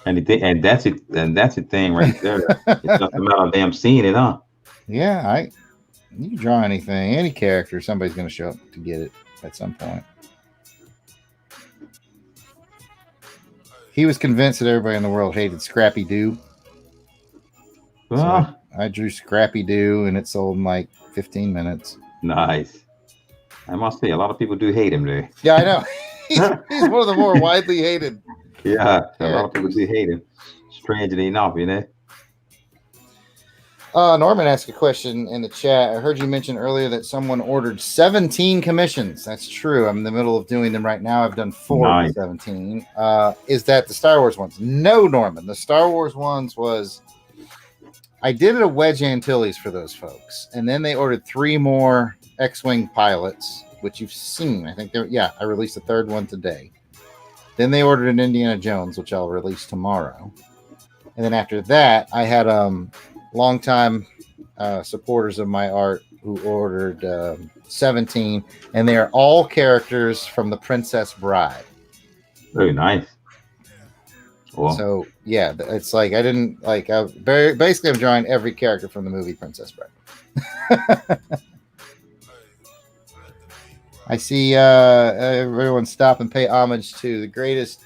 S2: And that's it. And that's the thing right there. It's just a matter of them seeing it, huh?
S1: Yeah, you can draw anything, any character, somebody's going to show up to get it at some point. he was convinced that everybody in the world hated Scrappy Doo. So I drew Scrappy Doo, and it sold in like 15 minutes.
S4: Nice. I must say, a lot of people do hate him there.
S1: Yeah, I know. He's one of the more widely hated.
S4: Yeah, a lot of people do hate him. Strangely enough, you know.
S1: Norman asked a question in the chat. I heard you mention earlier that someone ordered 17 commissions. That's true. I'm in the middle of doing them right now. I've done 4 of 17. Is that the Star Wars ones? No, Norman. The Star Wars ones was... I did a Wedge Antilles for those folks. And then they ordered 3 more X-Wing pilots, which you've seen. I think they're... Yeah, I released the 3rd one today. Then they ordered an Indiana Jones, which I'll release tomorrow. And then after that, I had... longtime supporters of my art who ordered 17, and they are all characters from The Princess Bride.
S4: Very nice.
S1: Cool. So yeah, it's like I didn't like. Basically, I'm drawing every character from the movie Princess Bride. I see everyone stop and pay homage to the greatest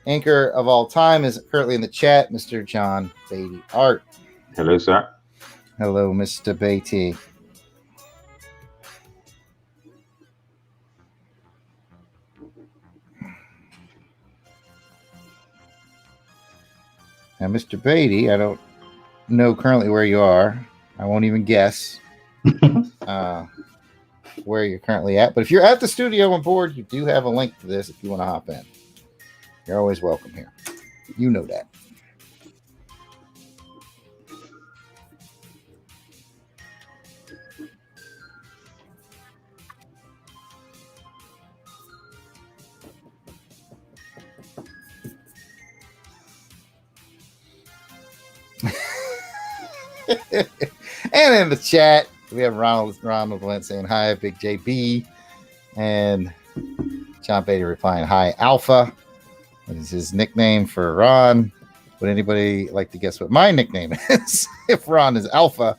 S1: anchor of all time is currently in the chat, Mr. John Beatty Art.
S4: Hello, sir.
S1: Hello, Mr. Beatty. Now, Mr. Beatty, I don't know currently where you are. I won't even guess where you're currently at. But if you're at the studio on board, you do have a link to this if you want to hop in. You're always welcome here. You know that. And in the chat, we have Ronald Lent saying hi, Big JB, and John Beatty replying hi, Alpha. That is his nickname for Ron. Would anybody like to guess what my nickname is? If Ron is Alpha,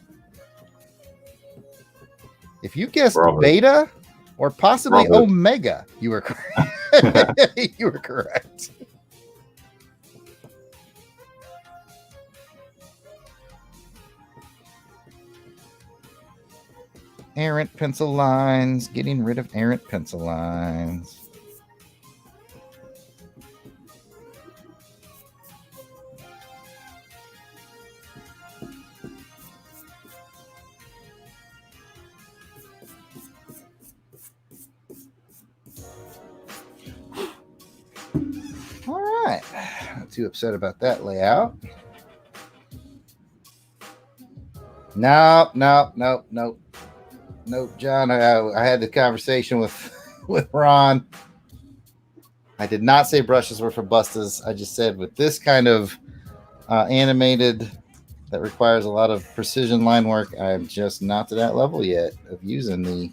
S1: if you guessed Beta or possibly Omega, you were correct. You were correct. Errant pencil lines. Getting rid of errant pencil lines. All right. Not too upset about that layout. Nope, John. I had the conversation with Ron. I did not say brushes were for bustas. I just said with this kind of animated that requires a lot of precision line work, I'm just not to that level yet of using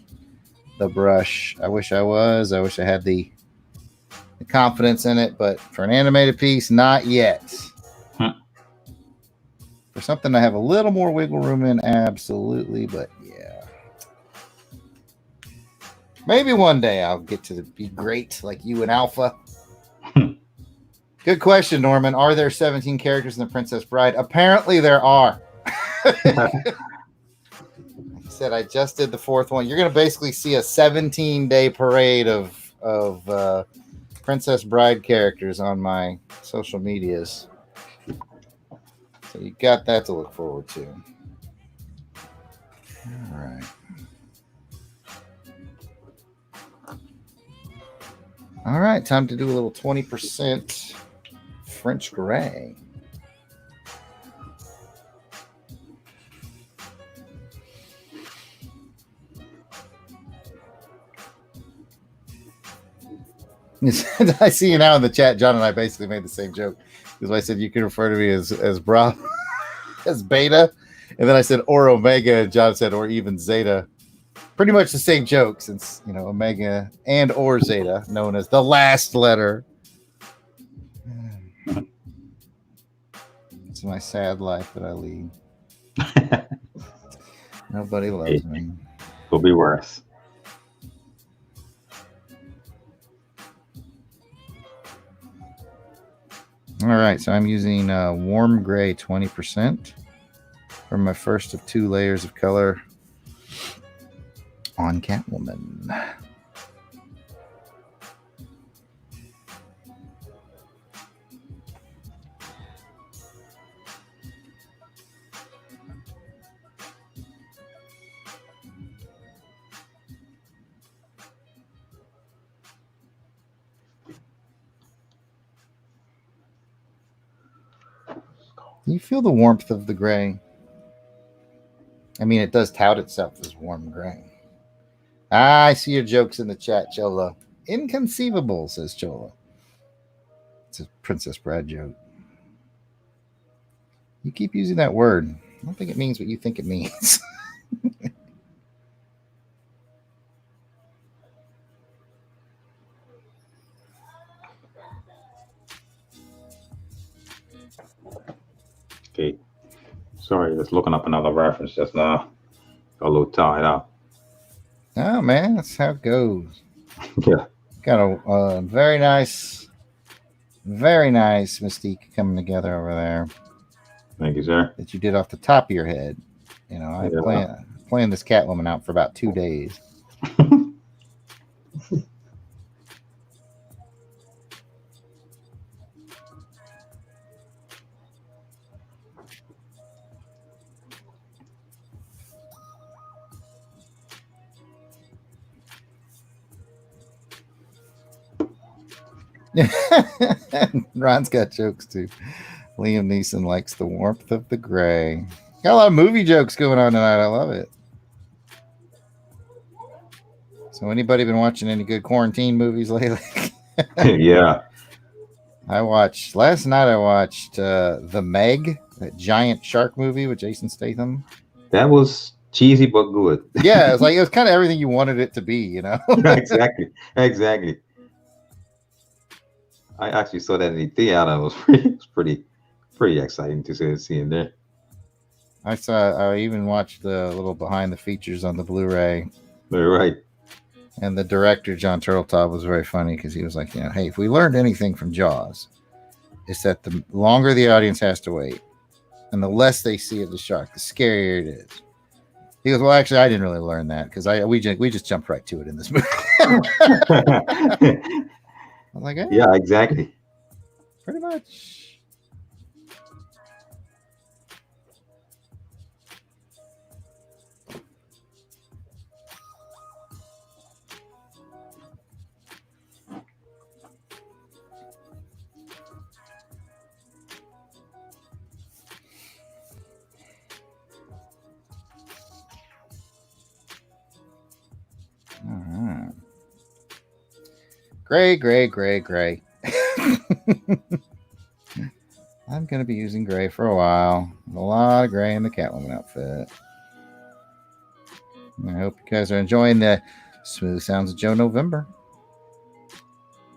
S1: the brush. I wish I was. I wish I had the confidence in it, but for an animated piece, not yet. For something I have a little more wiggle room in, absolutely, but yeah. Maybe one day I'll get to be great like you and Alpha. Good question, Norman. Are there 17 characters in The Princess Bride? Apparently there are. Like I said, I just did the 4th one. You're going to basically see a 17-day parade of Princess Bride characters on my social medias. So you got that to look forward to. All right. All right, time to do a little 20% French gray. I see you now in the chat. John and I basically made the same joke. Because I said you can refer to me as Bra, as Beta, and then I said or Omega, and John said or even Zeta. Pretty much the same joke, since Omega and or Zeta, known as the last letter. It's my sad life that I lead. Nobody loves me.
S4: Could be worse.
S1: All right, so I'm using warm gray 20% for my first of 2 layers of color on Catwoman. You feel the warmth of the gray. I mean, it does tout itself as warm gray. I see your jokes in the chat, Chola. Inconceivable, says Chola. It's a Princess Bride joke. You keep using that word. I don't think it means what you think it means.
S2: Okay. Sorry, just looking up another reference just now. Got a little tied up.
S1: Oh, man, that's how it goes.
S2: Yeah.
S1: Got a very nice mystique coming together over there.
S2: Thank you, sir.
S1: That you did off the top of your head. You know, I playing this Catwoman out for about 2 days. Ron's got jokes too. Liam Neeson likes the warmth of the gray. Got a lot of movie jokes going on tonight. I love it. So anybody been watching any good quarantine movies lately?
S2: Yeah.
S1: Last night I watched The Meg, that giant shark movie with Jason Statham.
S2: That was cheesy but good.
S1: Yeah, it was kind of everything you wanted it to be, you know?
S2: Exactly. I actually saw that in the theater. It was pretty exciting to see in there.
S1: I even watched the little behind the features on the Blu-ray.
S2: Right.
S1: And the director, John Turteltaub, was very funny because he was like, you know, hey, if we learned anything from Jaws, it's that the longer the audience has to wait and the less they see of the shark, the scarier it is. He goes, well, actually, I didn't really learn that because we just jumped right to it in this movie. I was like, hey,
S2: yeah, exactly.
S1: Pretty much. Gray. I'm going to be using gray for a while. A lot of gray in the Catwoman outfit. I hope you guys are enjoying the smooth sounds of Joe November.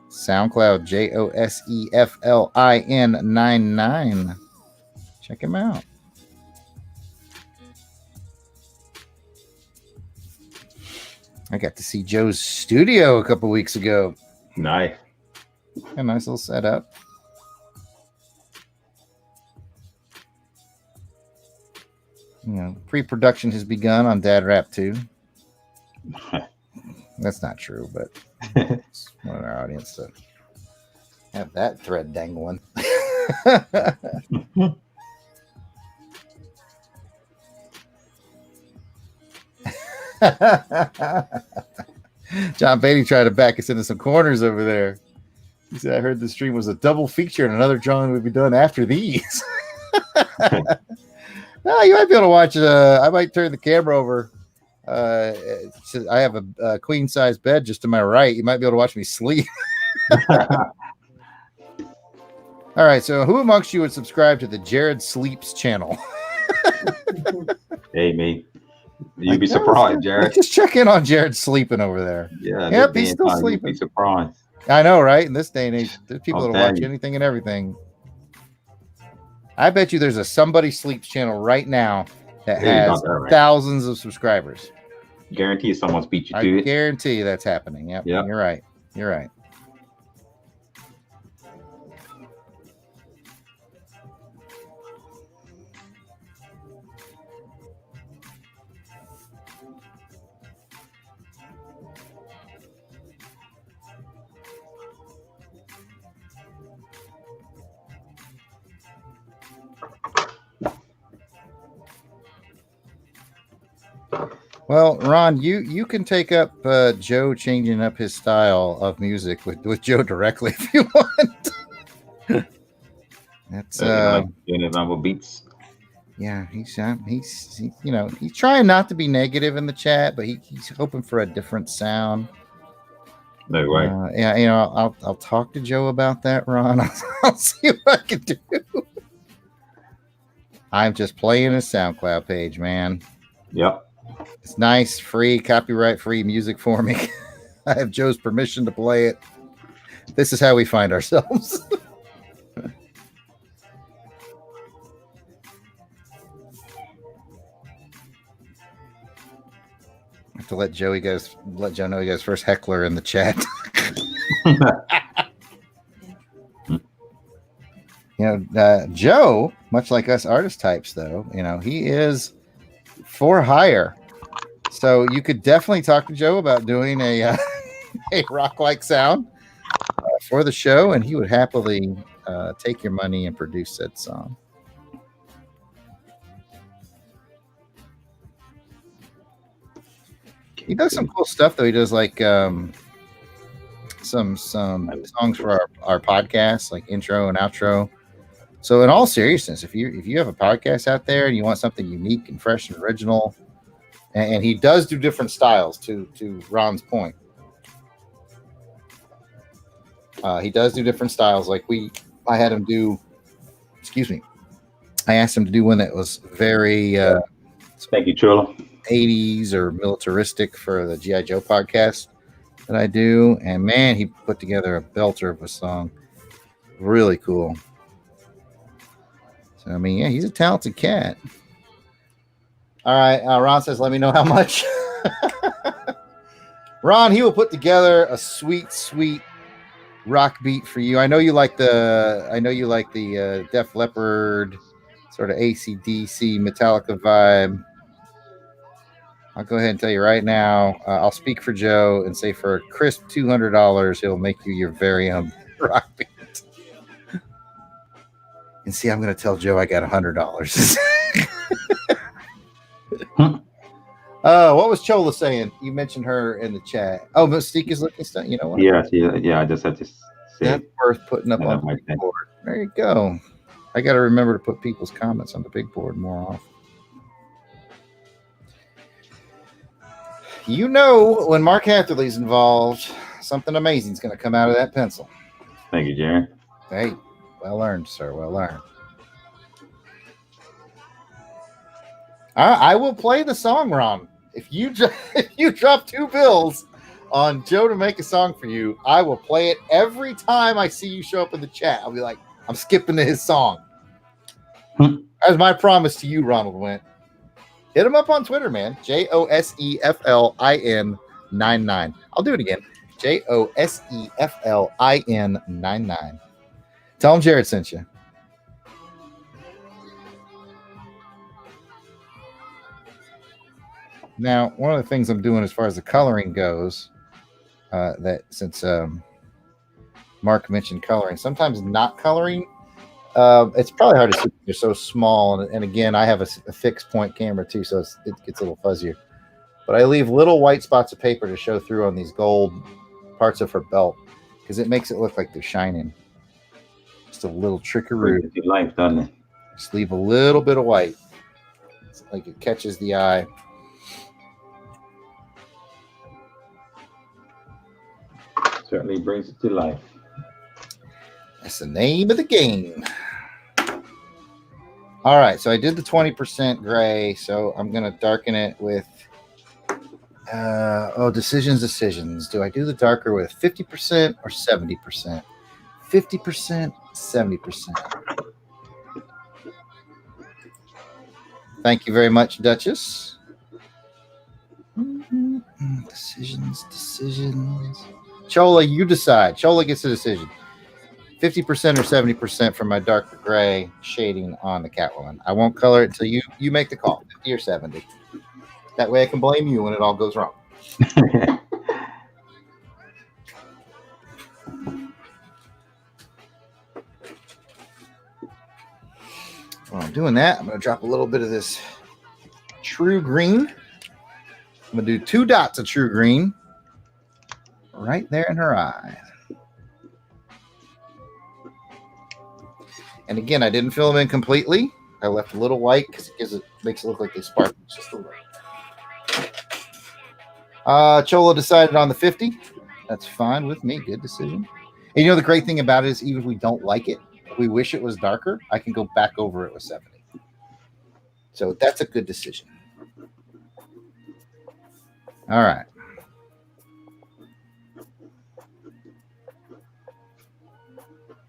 S1: SoundCloud, JOSEFLIN 99. Check him out. I got to see Joe's studio a couple weeks ago.
S2: Nice.
S1: A nice little setup. You know, pre-production has begun on Dad Rap 2. That's not true, but it's one of our audience to have that thread dangling. John Beatty tried to back us into some corners over there. He said, I heard the stream was a double feature and another drawing would be done after these. No, you might be able to watch it. I might turn the camera over. I have a queen size bed just to my right. You might be able to watch me sleep. All right. So who amongst you would subscribe to the Jarrod Sleeps channel?
S2: Hey, mate. You'd be surprised, Jarrod.
S1: Just check in on Jarrod sleeping over there.
S2: Yeah.
S1: Yep, he's still sleeping.
S2: You'd be surprised.
S1: I know, right? In this day and age, there's people that'll watch anything and everything. I bet you there's a Somebody Sleeps channel right now that has thousands of subscribers.
S2: Guarantee someone's beat you to it.
S1: I guarantee you that's happening. Yep. You're right. Well, Ron, you can take up Joe changing up his style of music with Joe directly if you want. That's
S2: doing it on beats.
S1: Yeah, he's trying not to be negative in the chat, but he's hoping for a different sound.
S2: No, right.
S1: Yeah, I'll talk to Joe about that, Ron. I'll see what I can do. I'm just playing his SoundCloud page, man.
S2: Yep.
S1: It's nice, free, copyright-free music for me. I have Joe's permission to play it. This is how we find ourselves. I have to let Joe know he goes first heckler in the chat. Joe, much like us artist types, though, he is for hire. So you could definitely talk to Joe about doing a rock-like sound for the show, and he would happily take your money and produce said song. He does some cool stuff, though. He does like some songs for our podcast, like intro and outro. So in all seriousness, if you have a podcast out there and you want something unique and fresh and original, and he does do different styles to Ron's point. He does do different styles. Like I had him do, I asked him to do one that was very
S2: thank you, Chulo.
S1: 80s or militaristic for the G.I. Joe podcast that I do. And man, he put together a belter of a song. Really cool. So, I mean, yeah, he's a talented cat. All right. Ron says, let me know how much. Ron, he will put together a sweet, sweet rock beat for you. I know you like the Def Leppard sort of AC/DC Metallica vibe. I'll go ahead and tell you right now, I'll speak for Joe and say for a crisp $200, he'll make you your very own rock beat. And see, I'm going to tell Joe I got $100. What was Chola saying? You mentioned her in the chat. Oh, Mystique is looking stuff. You know what?
S2: Yeah. I just had to say
S1: that's worth putting up on the big board. There you go. I got to remember to put people's comments on the big board more often. When Mark Hatherley's involved, something amazing is going to come out of that pencil.
S2: Thank you, Jarrod.
S1: Hey, well earned, sir. Well earned. I will play the song, Ron. If you drop $2 bills on Joe to make a song for you, I will play it every time I see you show up in the chat. I'll be like, I'm skipping to his song. That's my promise to you, Ronald Went. Hit him up on Twitter, man. JOSEFLIN99. I'll do it again. JOSEFLIN99. Tell him Jarrod sent you. Now, one of the things I'm doing as far as the coloring goes, that since Mark mentioned coloring, sometimes not coloring, it's probably hard to see. You're so small, and again, I have a fixed point camera too, so it gets a little fuzzier. But I leave little white spots of paper to show through on these gold parts of her belt because it makes it look like they're shining. Just a little trickaroo.
S2: Life, doesn't it?
S1: Just leave a little bit of white, it's like it catches the eye.
S2: Certainly brings it to life.
S1: That's the name of the game. All right, so I did the 20% gray, so I'm going to darken it with, decisions. Do I do the darker with 50% or 70%? 50%, 70%. Thank you very much, Duchess. Decisions. Chola, you decide. Chola gets a decision. 50% or 70% for my darker gray shading on the Catwoman. I won't color it until you make the call, 50 or 70. That way I can blame you when it all goes wrong. While I'm doing that, I'm going to drop a little bit of this True Green I'm going to do 2 dots of true green right there in her eye. And again, I didn't fill them in completely. I left a little white because it makes it look like they sparkle just a little. Cholo decided on the 50. That's fine with me. Good decision. And you know, the great thing about it is even if we don't like it, if we wish it was darker, I can go back over it with 70. So that's a good decision. All right.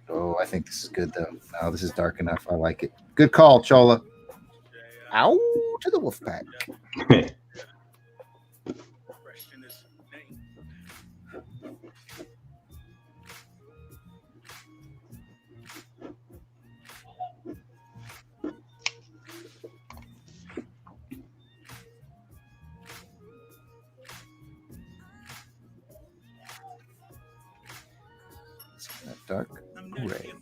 S1: Oh, I think this is good, though. No, this is dark enough. I like it. Good call, Chola. Ow, to the wolf pack. Dark gray.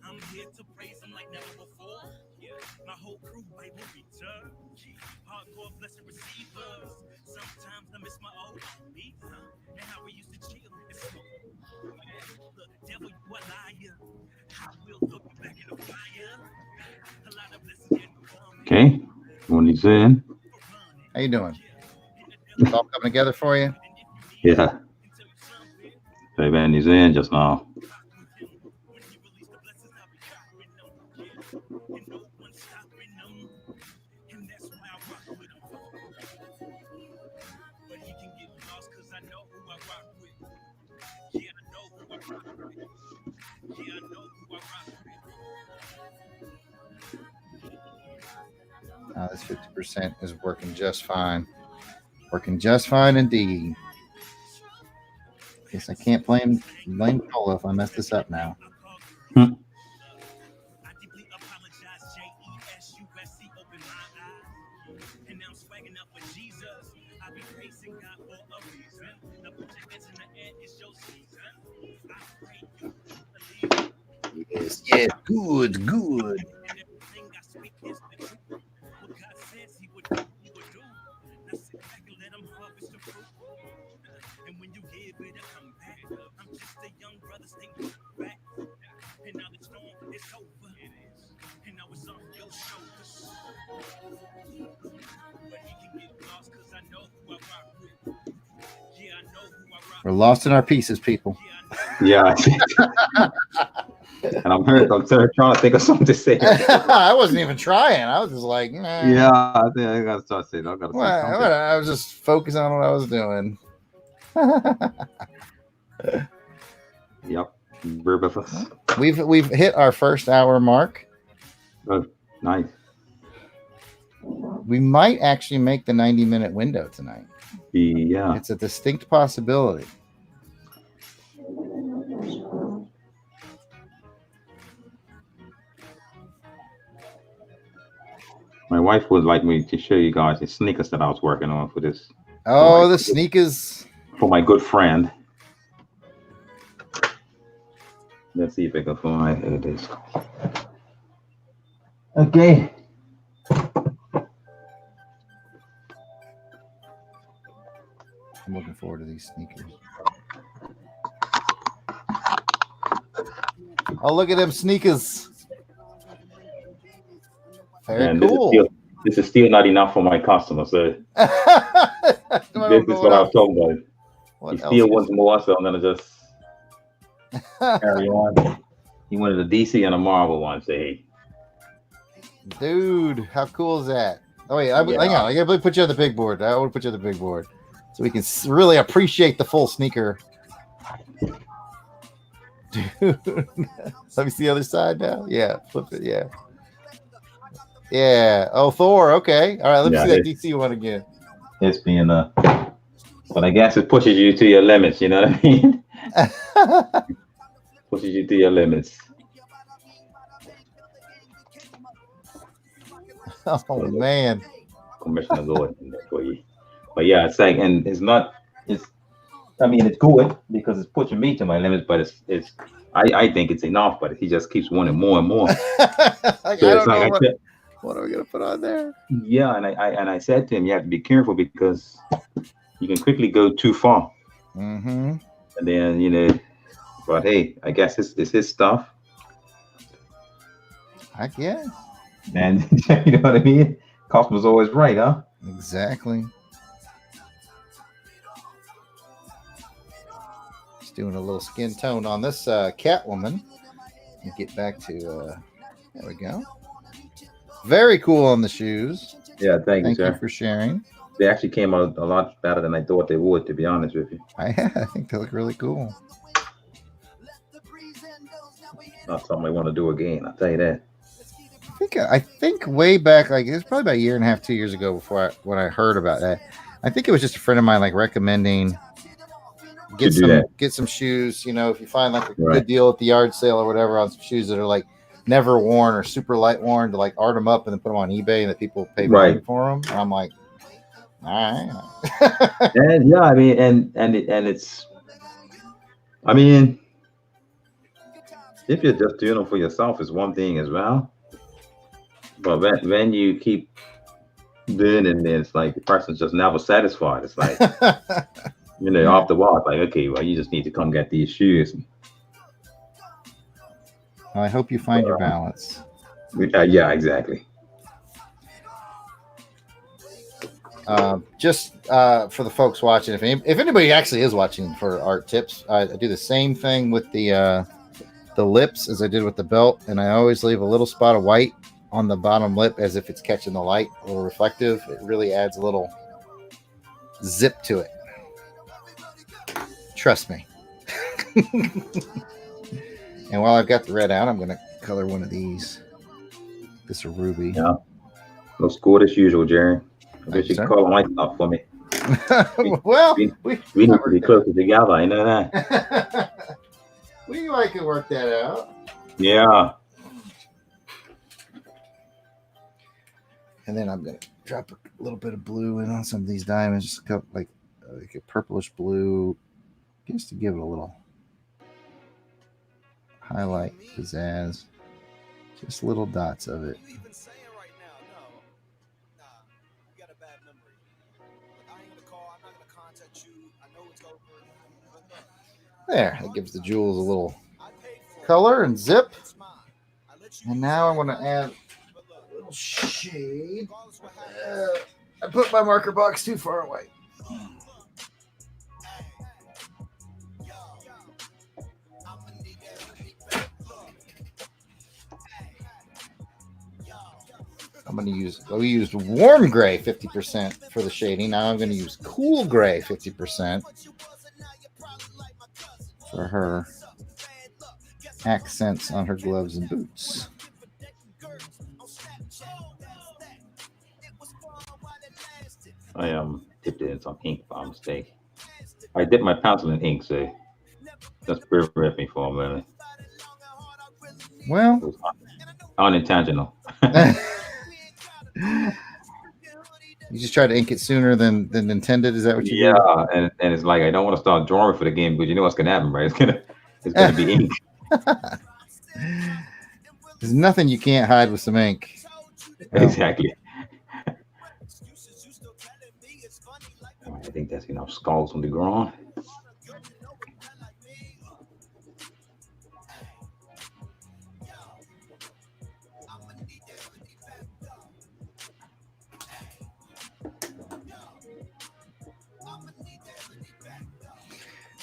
S1: I'm here to praise him like never before. My whole crew Bible return. Hardcore blessed receivers. Sometimes I miss my old beats and how we used to chill and smoke. Look, devil, you a liar. I will throw you back in the fire. A lot of blessings.
S4: Okay, when he's in.
S1: How you doing? It's all coming together for you?
S4: Yeah. Hey man, he's in just now. This 50% is working just fine. Working just fine indeed. Guess I can't blame Cola if I mess this up now. Yes, good. We're lost in our pieces, people.
S2: Yeah. And I'm trying to think of something to say.
S1: I wasn't even trying. I was just like, nah.
S4: Yeah, I think I gotta start saying. I gotta say something.
S1: I was just focused on what I was doing.
S4: Yep.
S1: We've hit our first hour mark.
S4: Oh, nice.
S1: We might actually make the 90-minute window tonight.
S4: Yeah.
S1: It's a distinct possibility.
S4: My wife would like me to show you guys the sneakers that I was working on for this.
S1: Oh, the sneakers.
S4: For my good friend. Let's see if I can find it. Here it is. Okay.
S1: I'm looking forward to these sneakers. Oh, look at them sneakers. Very cool.
S2: This is still not enough for my customers. So this is what I was talking about. He still wants more, so I'm going to just carry on. He wanted a DC and a Marvel one. Say,
S1: dude, how cool is that? Oh, wait, hang on. I got to put you on the big board. I want to put you on the big board so we can really appreciate the full sneaker. Dude, let me see the other side now. Yeah, flip it. Yeah. Yeah. Oh, Thor. Okay. All right. Let me see that DC one again.
S2: It's being but I guess it pushes you to your limits. You know what I mean? Pushes you to your limits.
S1: Oh man.
S2: Commissioner Lord for you. But yeah, it's like, and it's not. I mean, it's good because it's pushing me to my limits, but I think it's enough. But he just keeps wanting more and more.
S1: What are we gonna put on there?
S2: Yeah, and I said to him, you have to be careful because you can quickly go too far.
S1: Mm-hmm.
S2: And then but hey, I guess it's his stuff.
S1: I guess.
S2: And you know what I mean? Customer's always right, huh?
S1: Exactly. Just doing a little skin tone on this Catwoman. And get back to there we go. Very cool on the shoes.
S2: Yeah, thank you, sir.
S1: You for sharing.
S2: They actually came out a lot better than I thought they would, to be honest with you.
S1: I think they look really cool.
S2: Not something I want to do again, I'll tell you that.
S1: I think way back, like it was probably about a year and a half, 2 years ago when I heard about that. I think it was just a friend of mine like recommending get some shoes. If you find like a good deal at the yard sale or whatever on some shoes that are like never worn or super light worn, to like art them up and then put them on eBay and that people pay money for them. And I'm like, all right.
S2: And yeah, I mean, and it's, I mean, if you're just doing them for yourself is one thing as well. But when you keep doing it, it's like the person's just never satisfied. It's like, off the wall, it's like, okay, well, you just need to come get these shoes.
S1: Well, I hope you find your balance.
S2: Yeah, exactly.
S1: Just for the folks watching, if anybody actually is watching for art tips, I do the same thing with the lips as I did with the belt, and I always leave a little spot of white on the bottom lip as if it's catching the light, a little reflective. It really adds a little zip to it. Trust me. And while I've got the red out, I'm going to color one of these. This a ruby.
S2: Yeah. Looks good as usual, Jerry. I guess you can color my stuff for me.
S1: Well,
S2: we need to be closer together. I know that.
S1: We might can work that out.
S2: Yeah.
S1: And then I'm going to drop a little bit of blue in on some of these diamonds, just like a purplish blue, just to give it a little highlight, pizzazz. Just little dots of it. There, that gives the jewels a little color and zip. And now I'm going to add a little shade. I put my marker box too far away. We used warm gray 50% for the shading. Now I'm going to use cool gray 50% for her accents on her gloves and boots.
S2: I dipped it in some ink by mistake. I dipped my pencil in ink, so just bear with me for a minute.
S1: Well,
S2: it was unintentional.
S1: You just try to ink it sooner than intended. Is that what you do?
S2: Yeah, and it's like I don't want to start drawing for the game, but you know what's gonna happen, right? It's gonna be ink.
S1: There's nothing you can't hide with some ink.
S2: Exactly. I think that's enough skulls on the ground.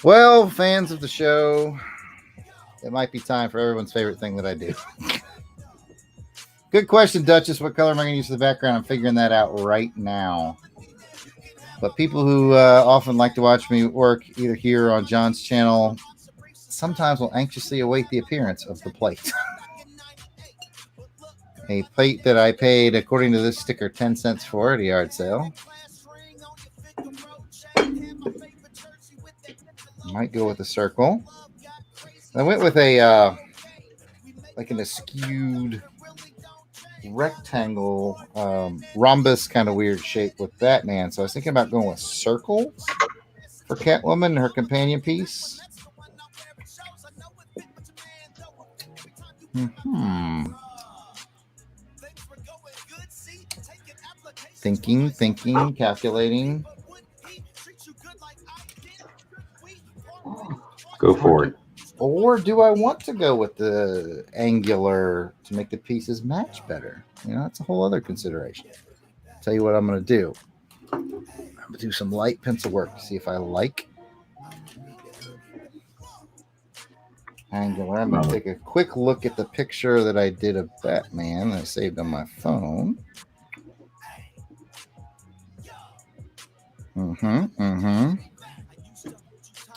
S1: Well, fans of the show, it might be time for everyone's favorite thing that I do. Good question, Duchess. What color am I going to use for the background? I'm figuring that out right now. But people who often like to watch me work either here or on John's channel sometimes will anxiously await the appearance of the plate. A plate that I paid, according to this sticker, 10 cents for at a yard sale. Might go with a circle. I went with a like an askewed rectangle, rhombus kind of weird shape with Batman. So I was thinking about going with circles for Catwoman and her companion piece. Thinking, calculating.
S2: Go for it.
S1: Or do I want to go with the angular to make the pieces match better? You know, that's a whole other consideration. Tell you what I'm going to do. I'm going to do some light pencil work to see if I like angular. I'm going to take a quick look at the picture that I did of Batman that I saved on my phone.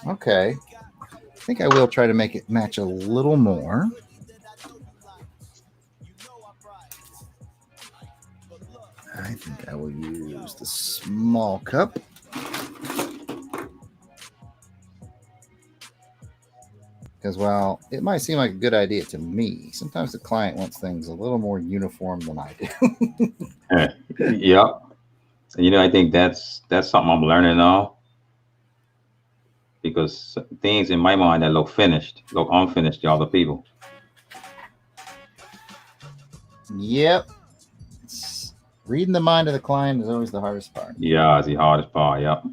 S1: Okay. I think I will try to make it match a little more. I think I will use the small cup. Because while it might seem like a good idea to me, sometimes the client wants things a little more uniform than I do.
S2: Yep. You know, I think that's something I'm learning now. Because things in my mind that look finished, look unfinished to other people.
S1: Yep. Reading the mind of the client is always the hardest part.
S2: Yeah, it's the hardest part. Yep.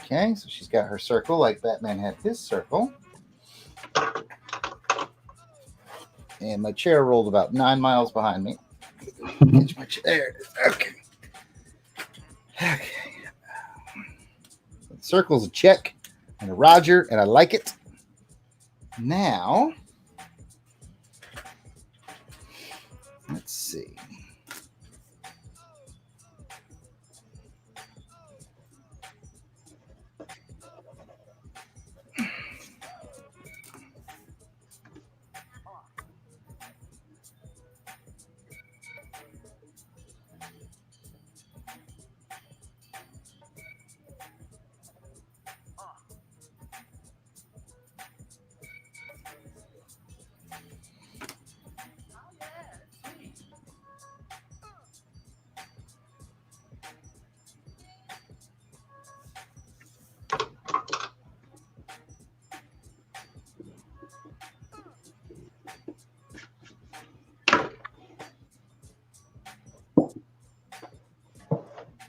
S1: Okay, so she's got her circle like Batman had his circle. And my chair rolled about 9 miles behind me. Catch my chair. There it is. Okay. The circle's a check and a Roger, and I like it. Now, let's see.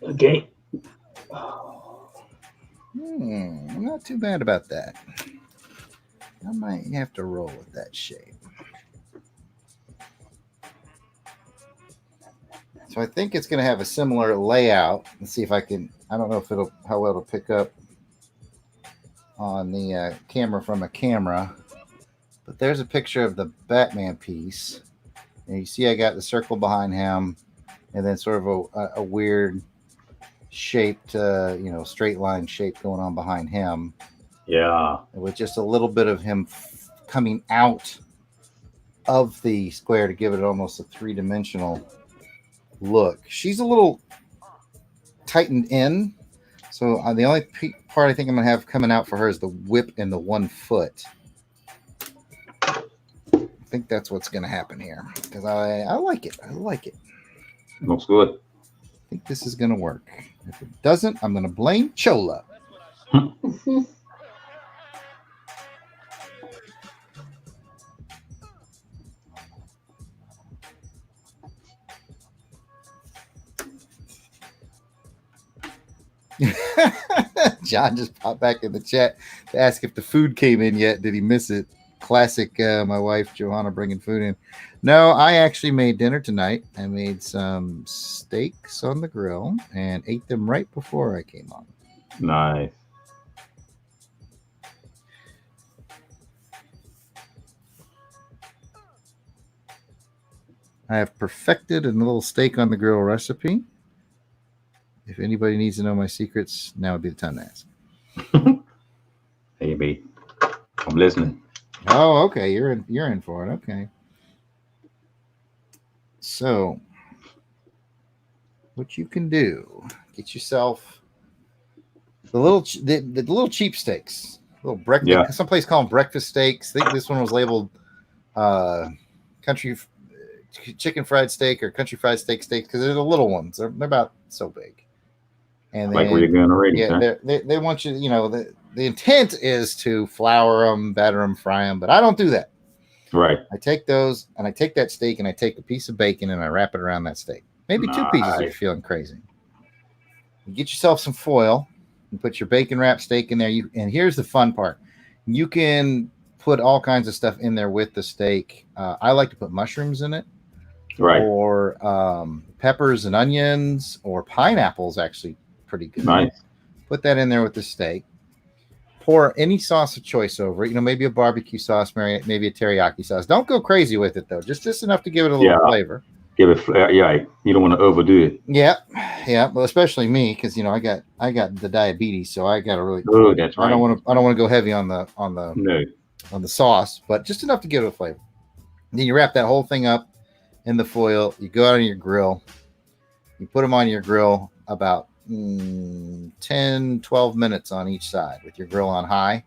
S2: Okay.
S1: Not too bad about that. I might have to roll with that shape. So I think it's going to have a similar layout. Let's see if I can. I don't know if how well it'll pick up on the camera from a camera. But there's a picture of the Batman piece. And you see I got the circle behind him and then sort of a weird shaped, straight line shape going on behind him.
S2: Yeah.
S1: With just a little bit of him coming out of the square to give it almost a three-dimensional look. She's a little tightened in. So the only part I think I'm going to have coming out for her is the whip and the 1 foot. I think that's what's going to happen here because I like it. I like it.
S2: Looks good.
S1: I think this is going to work. If it doesn't, I'm going to blame Chola. John just popped back in the chat to ask if the food came in yet. Did he miss it? Classic, my wife Johanna bringing food in. No, I actually made dinner tonight. I made some steaks on the grill and ate them right before I came on.
S2: Nice.
S1: I have perfected a little steak on the grill recipe. If anybody needs to know my secrets, now would be the time to ask.
S2: Hey, B. I'm listening.
S1: Oh, okay. You're in for it. Okay. So, what you can do, get yourself the little cheap steaks. Little breakfast. Yeah. Some place call them breakfast steaks. I think this one was labeled chicken fried steak or country fried steaks because they're the little ones. They're about so big. And
S2: like where you're going already.
S1: Yeah, huh? they want you. The intent is to flour them, batter them, fry them, but I don't do that.
S2: Right.
S1: I take those and I take that steak and I take a piece of bacon and I wrap it around that steak. Maybe 2 pieces if you're feeling crazy. You get yourself some foil and put your bacon wrapped steak in there. And here's the fun part. You can put all kinds of stuff in there with the steak. I like to put mushrooms in it.
S2: Right.
S1: Or peppers and onions or pineapples, actually pretty good.
S2: Nice.
S1: Put that in there with the steak. Pour any sauce of choice over it. Maybe a barbecue sauce, maybe a teriyaki sauce. Don't go crazy with it, though. Just enough to give it a little flavor.
S2: Give it, you don't want to overdo it.
S1: Yeah. Well, especially me, because I got the diabetes, so I got to really.
S2: Oh, that's right.
S1: I don't want to go heavy on the sauce, but just enough to give it a flavor. And then you wrap that whole thing up in the foil. You go out on your grill. You put them on your grill about 10, 12 minutes on each side with your grill on high.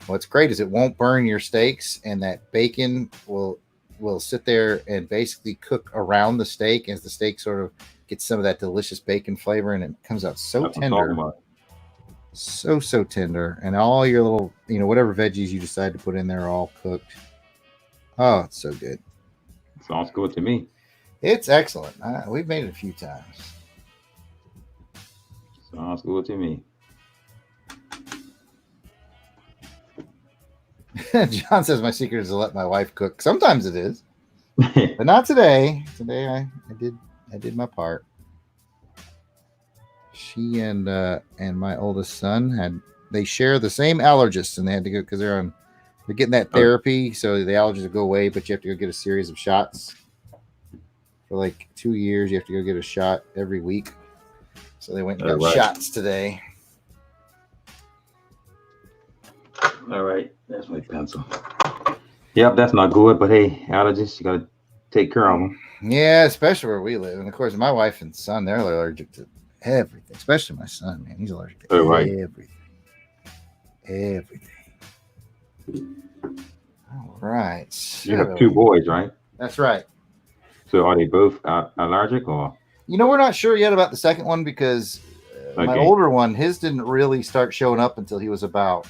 S1: What's great is it won't burn your steaks, and that bacon will sit there and basically cook around the steak as the steak sort of gets some of that delicious bacon flavor, and it comes out so tender. So tender. And all your little, whatever veggies you decide to put in there are all cooked. Oh, it's so good.
S2: Sounds good to me.
S1: It's excellent. We've made it a few times.
S2: Sounds good to me.
S1: John says my secret is to let my wife cook. Sometimes it is, but not today. Today I did my part. She and my oldest son they share the same allergist, and they had to go because they're getting that therapy, so the allergies will go away. But you have to go get a series of shots for like 2 years. You have to go get a shot every week. So they went and got shots today.
S2: All right, that's my pencil. Yep, that's not good, but hey, allergies, you gotta take care of them.
S1: Yeah, especially where we live, and of course, my wife and son, they're allergic to everything. Especially my son, man, he's allergic to everything. All right. So,
S2: you have 2 boys, right?
S1: That's right.
S2: So are they both allergic, or?
S1: We're not sure yet about the second one because my older one, his didn't really start showing up until he was about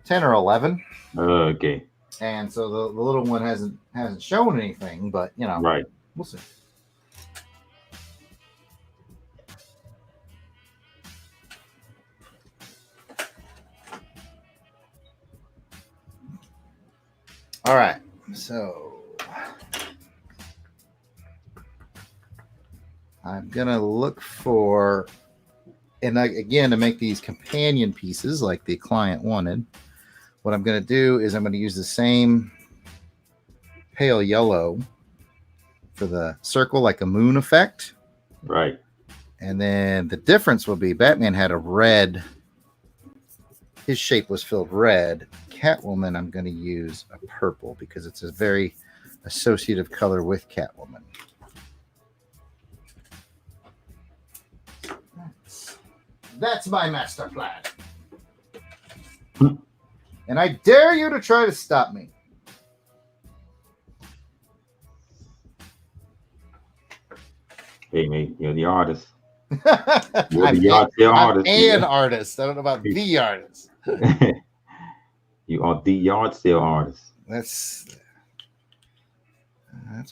S1: 10 or 11.
S2: Okay.
S1: And so the little one hasn't shown anything, but
S2: right.
S1: We'll see. All right. So I'm going to look for, and again, to make these companion pieces like the client wanted, what I'm going to do is I'm going to use the same pale yellow for the circle, like a moon effect.
S2: Right.
S1: And then the difference will be Batman had a red. His shape was filled red. Catwoman, I'm going to use a purple because it's a very associative color with Catwoman. That's my master plan. And I dare you to try to stop me.
S2: Hey, mate, you're the artist.
S1: You're
S2: the artist.
S1: An artist. I don't know about the artist.
S2: You are the yard sale artist.
S1: That's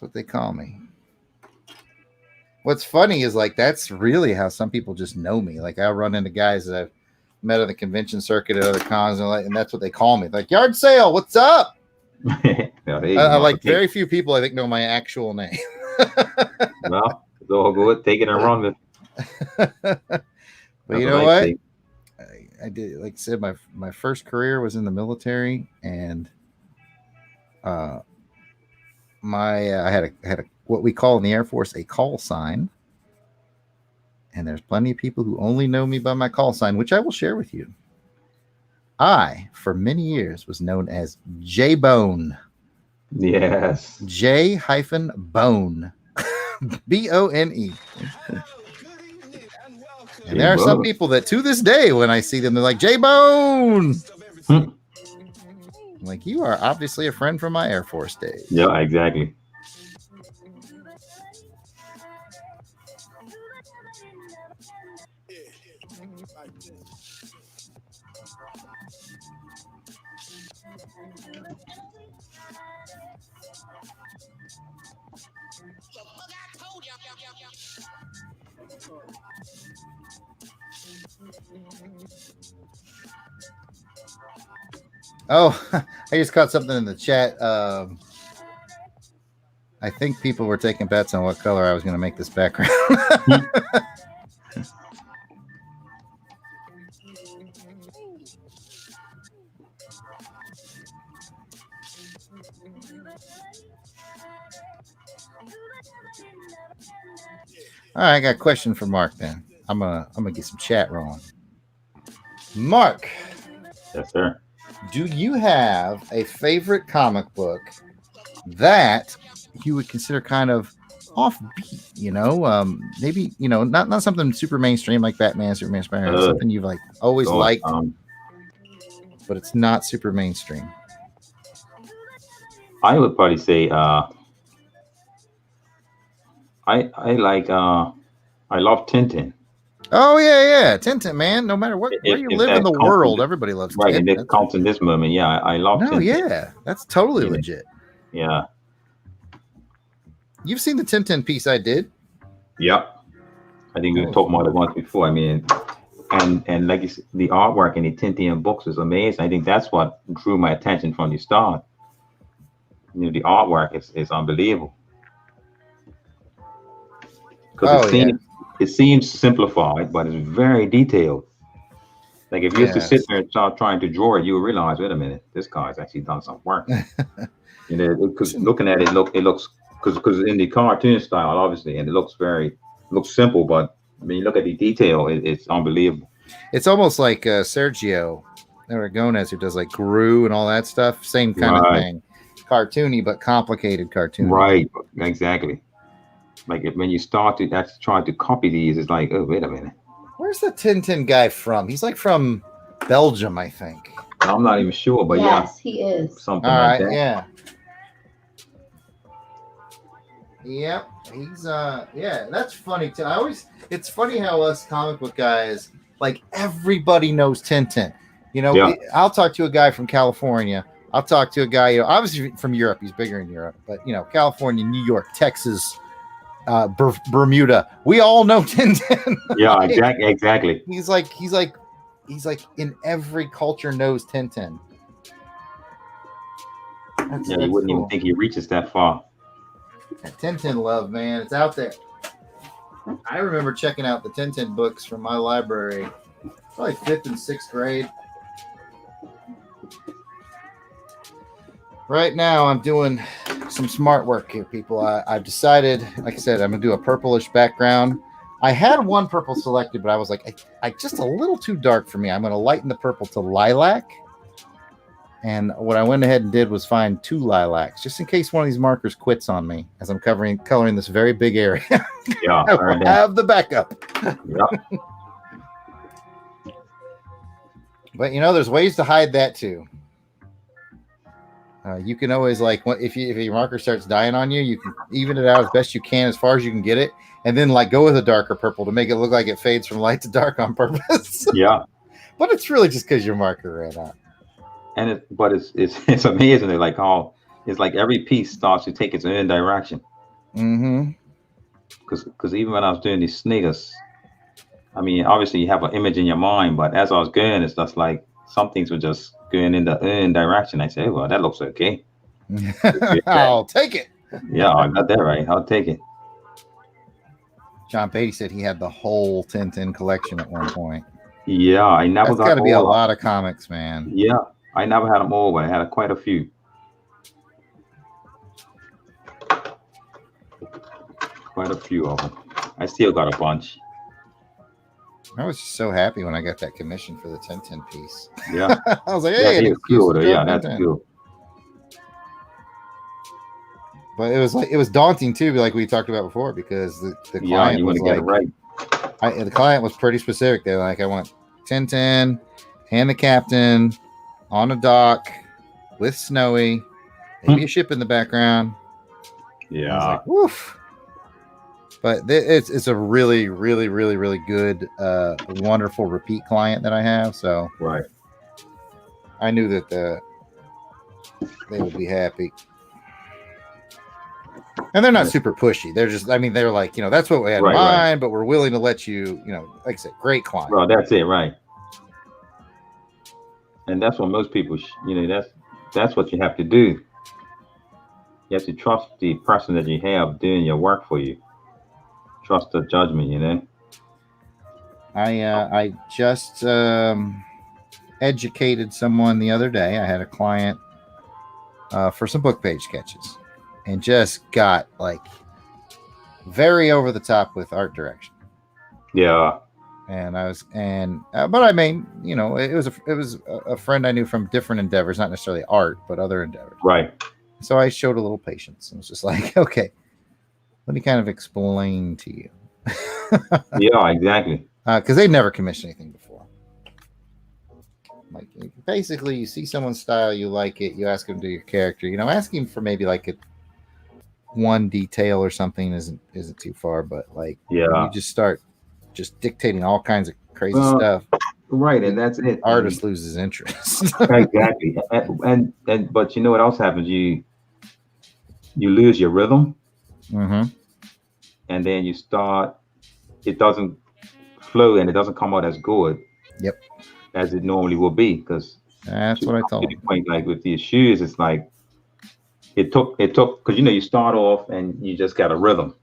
S1: what they call me. What's funny is that's really how some people just know me. Like I run into guys that I've met on the convention circuit at other cons, and that's what they call me. Like yard sale, what's up? Very few people I think know my actual name.
S2: Well, it's all good. Take it and run with.
S1: But you know what? I did, like I said, my first career was in the military, and I had a what we call in the Air Force a call sign, and there's plenty of people who only know me by my call sign, which I will share with you. I, for many years, was known as J Bone.
S2: Yes.
S1: J-Bone. B-O-N-E. And there are some people that to this day, when I see them, they're like, J-Bone. Like, you are obviously a friend from my Air Force days.
S2: Yeah, exactly.
S1: Oh, I just caught something in the chat. I think people were taking bets on what color I was going to make this background. All right, I got a question for Mark then. I'm gonna get some chat rolling. Mark.
S2: Yes, sir.
S1: Do you have a favorite comic book that you would consider kind of offbeat? Maybe not something super mainstream like Batman, Superman, Spider-Man. Something you've like always liked, but it's not super mainstream.
S2: I would probably say I love Tintin.
S1: Oh yeah, Tintin, man. No matter where you live in the world, everybody loves Tintin.
S2: Right, and it counts in this moment. Yeah, I love Tintin.
S1: No, yeah, that's totally legit.
S2: Yeah.
S1: You've seen the Tintin piece I did?
S2: Yep. I think we talked about it once before. I mean, and like you said, the artwork in the Tintin books is amazing. I think that's what drew my attention from the start. The artwork is unbelievable. Because it seems simplified, but it's very detailed. Like if you used to sit there and start trying to draw it, you would realize, wait a minute, this guy's actually done some work. Because looking at it, it looks because in the cartoon style, obviously, and it looks simple, but when you look at the detail, it's unbelievable.
S1: It's almost like Sergio Aragonés, who does like Gru and all that stuff. Same kind of thing, cartoony but complicated cartoon.
S2: Right, exactly. Like when you start to actually try to copy these, it's like, oh, wait a minute.
S1: Where's the Tintin guy from? He's like from Belgium, I think.
S2: I'm not even sure, but
S3: yes, he is.
S2: Something like that.
S1: Yeah. Yep. He's that's funny too. It's funny how us comic book guys, like everybody knows Tintin. I'll talk to a guy from California. I'll talk to a guy, obviously from Europe. He's bigger in Europe, but California, New York, Texas, Bermuda. We all know Tintin.
S2: Yeah, exactly.
S1: He's like in every culture knows Tintin.
S2: You wouldn't even think he reaches that far.
S1: That Tintin love, man, it's out there. I remember checking out the Tintin books from my library, probably 5th and 6th grade. Right now, I'm doing some smart work here, people. I've decided, like I said, I'm going to do a purplish background. I had one purple selected, but I was like, I just a little too dark for me. I'm going to lighten the purple to lilac. And what I went ahead and did was find 2 lilacs, just in case one of these markers quits on me as I'm coloring this very big area.
S2: Yeah,
S1: I will have the backup.
S2: Yeah.
S1: But there's ways to hide that too. You can always if your marker starts dying on you, you can even it out as best you can, as far as you can get it, and then go with a darker purple to make it look like it fades from light to dark on purpose.
S2: Yeah.
S1: But it's really just because your marker ran out.
S2: And it's amazing. It's like every piece starts to take its own direction.
S1: Mm-hmm.
S2: Because even when I was doing these sneakers, I mean, obviously you have an image in your mind, but as I was going, it's just like some things were just going in the own direction. I say, well, that looks okay.
S1: I'll take it.
S2: Yeah, I got that right. I'll take it.
S1: John Beatty said he had the whole Tintin collection at one point.
S2: Yeah, I never got.
S1: That's got to be a lot of comics, man.
S2: Yeah, I never had them all, but I had quite a few. Quite a few of them. I still got a bunch.
S1: I was just so happy when I got that commission for the Tintin piece.
S2: Yeah.
S1: I was like, hey,
S2: that's cool. Yeah, that's cool.
S1: But it was daunting too, like we talked about before, because the client was like, the client was pretty specific. They're like, I want Tintin and the captain on a dock with snowy, maybe a ship in the background.
S2: Yeah.
S1: I was like, woof. But it's a really, really, really, really good, wonderful repeat client that I have. So
S2: right.
S1: I knew that they would be happy. And they're not super pushy. They're just, I mean, they're like, that's what we had in mind, but we're willing to let you, like I said, great client.
S2: Well, that's it, right. And that's what most people, that's what you have to do. You have to trust the person that you have doing your work for you. Trust the judgment,
S1: I just educated someone the other day. I had a client for some book page sketches, and just got like very over the top with art direction.
S2: Yeah.
S1: And but I mean, it was a friend I knew from different endeavors, not necessarily art, but other endeavors.
S2: Right.
S1: So I showed a little patience and was just like, okay, let me kind of explain to you.
S2: Yeah, exactly.
S1: Because they'd never commissioned anything before. Like, basically, you see someone's style, you like it, you ask them to do your character. Asking for maybe like one detail or something isn't too far, but like, you just start just dictating all kinds of crazy stuff.
S2: Right, and that's it.
S1: Artist loses interest.
S2: Exactly, and but you know what else happens? You lose your rhythm, and then you start. It doesn't flow, and it doesn't come out as good.
S1: Yep.
S2: As it normally will be, because
S1: that's what I thought.
S2: Point, like with these shoes, it's like it took because you start off and you just got a rhythm,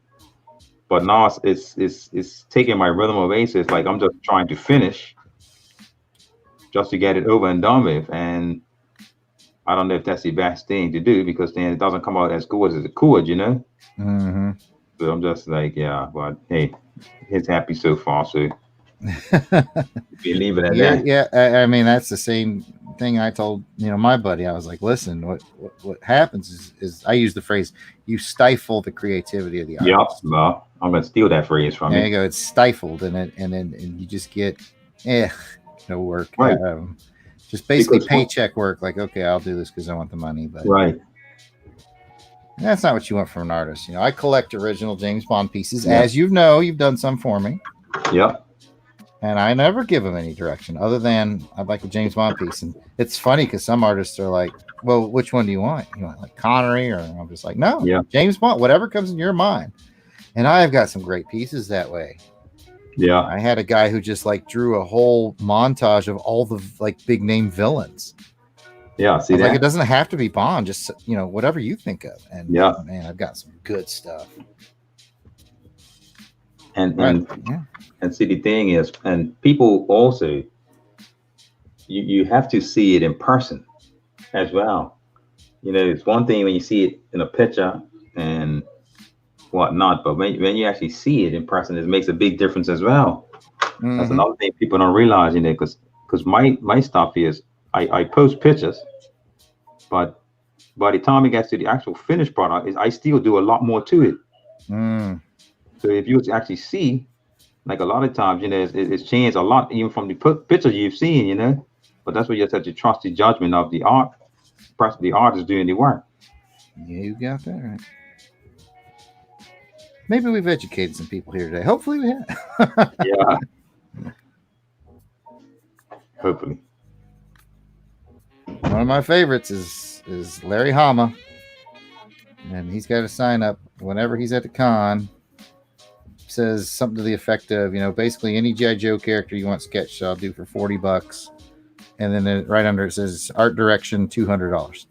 S2: but now it's taking my rhythm away. So it's like I'm just trying to finish, just to get it over and done with, and I don't know if that's the best thing to do, because then it doesn't come out as good as it could,
S1: Mm-hmm.
S2: So I'm just like, yeah, but hey, he's happy so far, so we leave it at that.
S1: Yeah, I mean, that's the same thing I told my buddy. I was like, listen, what happens is I use the phrase, you stifle the creativity of the artist.
S2: Yep, well, I'm gonna steal that phrase from you.
S1: There you go. It's stifled, and you just get no work.
S2: Right.
S1: Just basically paycheck work. Like, okay, I'll do this because I want the money, but
S2: right.
S1: That's not what you want from an artist. I collect original James Bond pieces, as you've done some for me.
S2: Yep.
S1: And I never give them any direction other than I'd like a James Bond piece. And it's funny because some artists are like, well, which one do you want? You want like Connery? Or I'm just like, no, James Bond, whatever comes in your mind. And I've got some great pieces that way.
S2: Yeah.
S1: I had a guy who just like drew a whole montage of all the like big name villains.
S2: Yeah, see that?
S1: Like, it doesn't have to be Bond, just whatever you think of. And man, I've got some good stuff.
S2: And see, the thing is, and people also, you have to see it in person as well. It's one thing when you see it in a picture and whatnot, but when you actually see it in person, it makes a big difference as well. Mm-hmm. That's another thing people don't realize, because my stuff is I post pictures, but by the time it gets to the actual finished product, I still do a lot more to it.
S1: Mm.
S2: So if you actually see, like a lot of times, it's changed a lot, even from the pictures you've seen, but that's where you just have to trust the judgment of the art, the artist doing the work.
S1: Yeah, you got that right. Maybe we've educated some people here today. Hopefully we have.
S2: Yeah. Hopefully.
S1: One of my favorites is Larry Hama, and he's got a sign up whenever he's at the con. Says something to the effect of, basically any G.I. Joe character you want sketched, I'll do for $40. And then right under it says art direction $200.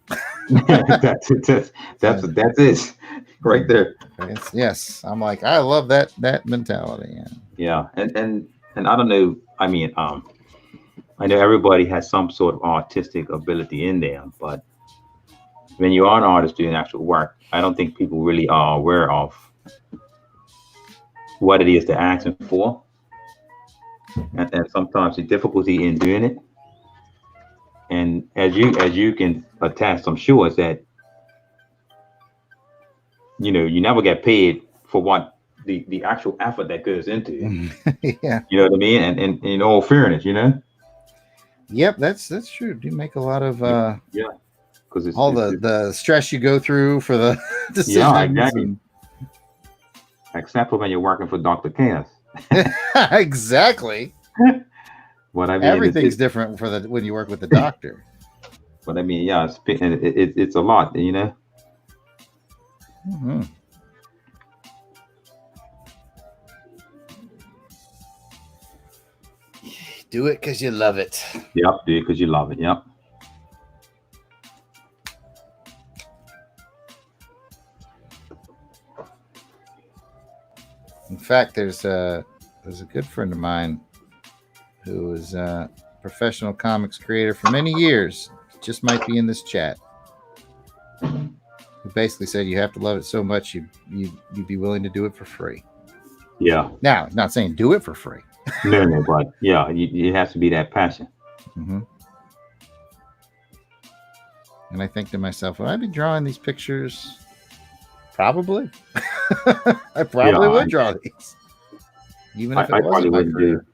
S2: That's it right there.
S1: Yes, I'm like, I love that mentality.
S2: Yeah, and I don't know. I mean, I know everybody has some sort of artistic ability in them, but when you are an artist doing actual work, I don't think people really are aware of what it is they're asking for, and sometimes the difficulty in doing it. And as you can attest, I'm sure, is that you never get paid for what the actual effort that goes into it.
S1: Yeah,
S2: you know what I mean. And in all fairness,
S1: Yep, that's true. Do make a lot of
S2: because it's
S1: all the stress you go through for the decisions.
S2: Yeah, exactly. Except for when you're working for Dr. Chaos.
S1: Exactly.
S2: What I mean,
S1: everything's different for when you work with the doctor.
S2: But I mean, yeah, it's a lot, you know.
S1: Mm-hmm. Do it because you love it.
S2: Yep, do it because you love it. Yep.
S1: In fact, there's a good friend of mine who is a professional comics creator for many years. Just might be in this chat. Who basically said you have to love it so much you'd be willing to do it for free.
S2: Yeah.
S1: Now, not saying do it for free.
S2: No, but yeah, it has to be that passion.
S1: Mm-hmm. And I think to myself, would I be drawing these pictures? Probably. I probably would draw these. Even if it wasn't my career.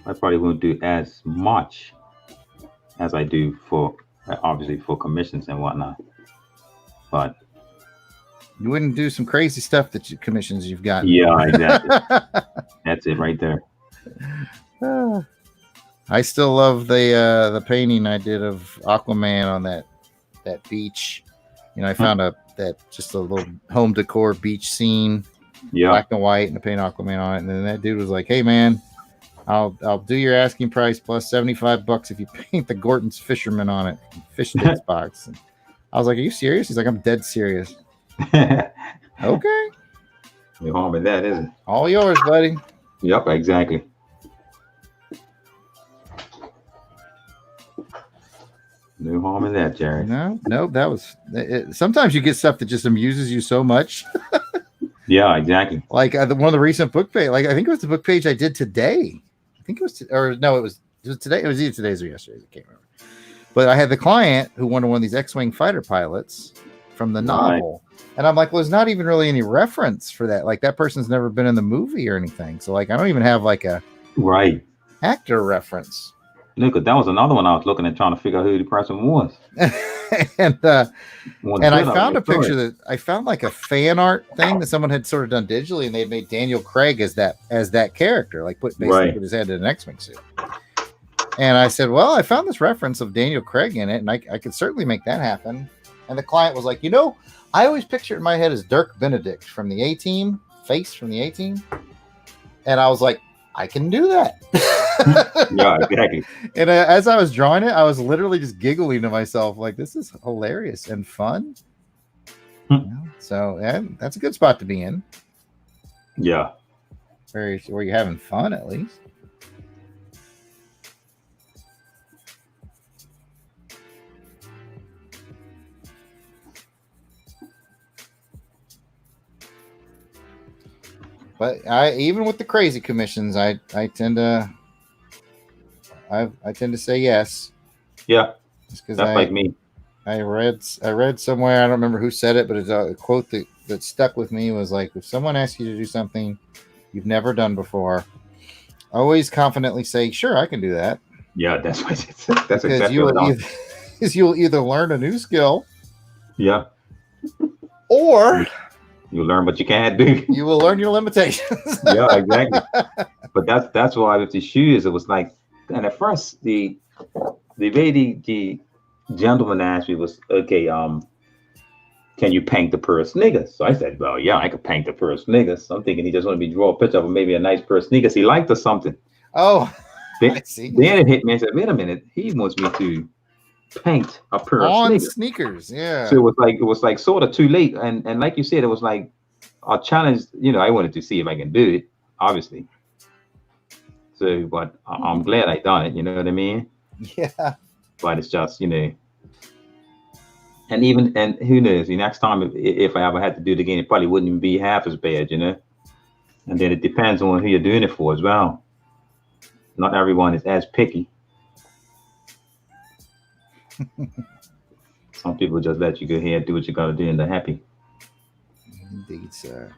S2: I probably wouldn't do as much as I do for, obviously, for commissions and whatnot. But
S1: you wouldn't do some crazy stuff that commissions you've got.
S2: Yeah, exactly. That's it right there.
S1: I still love the painting I did of Aquaman on that beach. You know, I found just a little home decor beach scene, black and white, and I paint Aquaman on it. And then that dude was like, "Hey, man, I'll do your asking price plus $75 if you paint the Gorton's fisherman on it, fish sticks box." And I was like, "Are you serious?" He's like, "I'm dead serious." Okay.
S2: No harm in that, is it?
S1: All yours, buddy.
S2: Yep, exactly. No harm in that, Jerry.
S1: No, that was it. Sometimes you get stuff that just amuses you so much.
S2: Yeah, exactly.
S1: Like one of the recent book page, like I think it was the book page I did today. I think it was, it was today. It was either today's or yesterday's. I can't remember. But I had the client who wanted one of these X-Wing fighter pilots from the novel. And I'm like, well, there's not even really any reference for that. Like that person's never been in the movie or anything. So like, I don't even have like a actor reference.
S2: Look, that was another one I was looking at trying to figure out who the person was.
S1: and I found a picture that I found like a fan art thing that someone had sort of done digitally, and they had made Daniel Craig as that character, like put his head in an X-Wing suit. And I said, well, I found this reference of Daniel Craig in it, and I could certainly make that happen. And the client was like, I always picture it in my head as Dirk Benedict from the A-Team, Face from the A-Team. And I was like, I can do that.
S2: Yeah, exactly.
S1: And as I was drawing it, I was literally just giggling to myself, like, this is hilarious and fun. So that's a good spot to be in.
S2: Yeah.
S1: Where you're having fun, at least. But even with the crazy commissions, I tend to say yes.
S2: Yeah, that's like me.
S1: I read somewhere, I don't remember who said it, but it's a quote that stuck with me was like, if someone asks you to do something you've never done before, always confidently say, sure, I can do that.
S2: Yeah, that's what it's. That's exactly what
S1: you'll either learn a new skill.
S2: Yeah.
S1: Or
S2: you'll learn what you can't do.
S1: You will learn your limitations.
S2: Yeah, exactly. But that's why with the shoes, it was like, and at first the way the gentleman asked me was, okay, can you paint the pair of sneakers? So I said, well, yeah, I could paint the pair of sneakers. So I'm thinking he just wanted me to draw a picture of maybe a nice pair of sneakers he liked or something.
S1: Oh,
S2: I see. Then it hit me and said, wait a minute, he wants me to paint a pair of
S1: sneakers. Yeah.
S2: So it was like sort of too late. And like you said, it was like a challenge, I wanted to see if I can do it, obviously. So, but I'm glad I done it, you know what I mean?
S1: Yeah.
S2: But it's just, and who knows, the next time if I ever had to do it again, it probably wouldn't even be half as bad, And then it depends on who you're doing it for as well. Not everyone is as picky. Some people just let you go ahead and do what you gotta do and they're happy.
S1: Indeed, sir.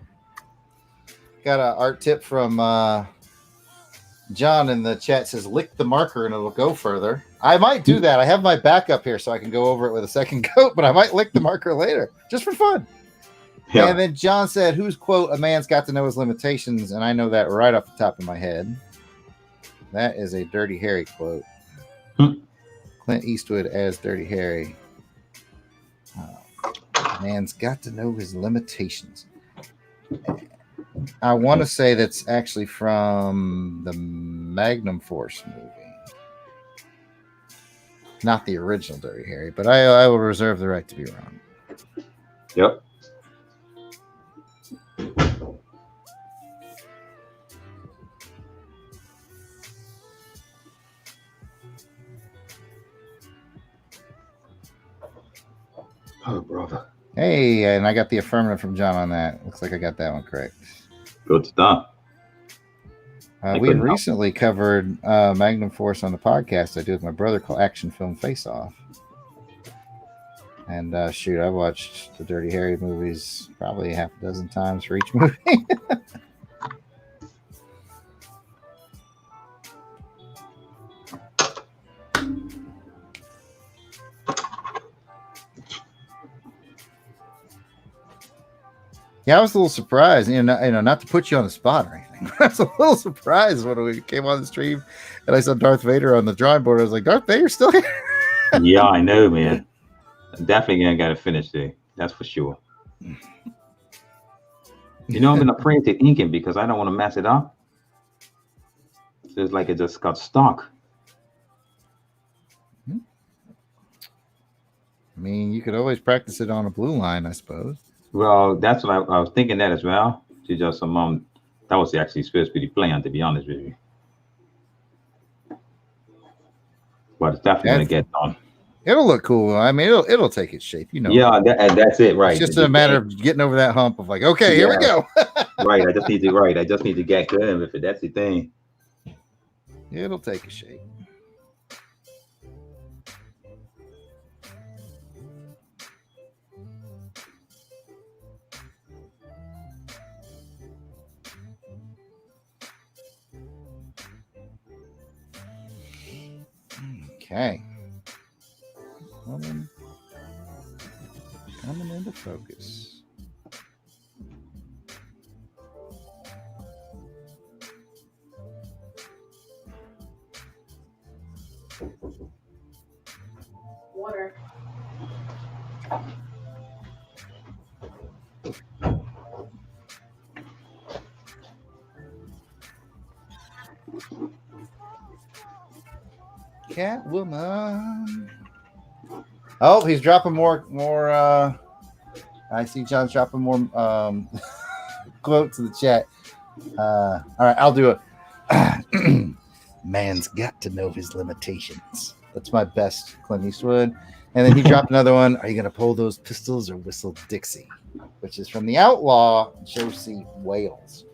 S1: Got an art tip from John in the chat says, lick the marker and it'll go further. I might do that. I have my backup here so I can go over it with a second coat, but I might lick the marker later just for fun. Yeah. And then John said, whose quote, a man's got to know his limitations? And I know that right off the top of my head. That is a Dirty Harry quote. Clint Eastwood as Dirty Harry. Man's got to know his limitations. I want to say that's actually from the Magnum Force movie. Not the original Dirty Harry, but I will reserve the right to be wrong.
S2: Yep. Oh, brother.
S1: Hey, and I got the affirmative from John on that. Looks like I got that one correct.
S2: Good stuff.
S1: We recently covered Magnum Force on the podcast I do with my brother called Action Film Face Off. And shoot, I watched the Dirty Harry movies probably half a dozen times for each movie. Yeah, I was a little surprised, not to put you on the spot or anything. I was a little surprised when we came on the stream and I saw Darth Vader on the drawing board. I was like, Darth Vader's still here?
S2: Yeah, I know, man. I'm definitely gonna gotta finish there. That's for sure. I've been afraid to ink it because I don't want to mess it up. So it's like it just got stuck.
S1: I mean, you could always practice it on a blue line, I suppose.
S2: Well, that's what I was thinking that as well. To just that was actually supposed to be the plan, to be honest with you. But it's definitely gonna get done.
S1: It'll look cool. I mean, it'll take its shape,
S2: Yeah, that's it, right?
S1: It's just a matter of getting over that hump of like, okay, here we go.
S2: Right. I just need to get good with it. That's the thing.
S1: It'll take a shape. Okay. Coming into focus.
S3: Water.
S1: Catwoman. Oh, he's dropping more. I see John's dropping more quotes in the chat. All right, I'll do it. Man's got to know his limitations. That's my best Clint Eastwood. And then he dropped another one. Are you going to pull those pistols or whistle Dixie? Which is from the Outlaw, Josie Wales.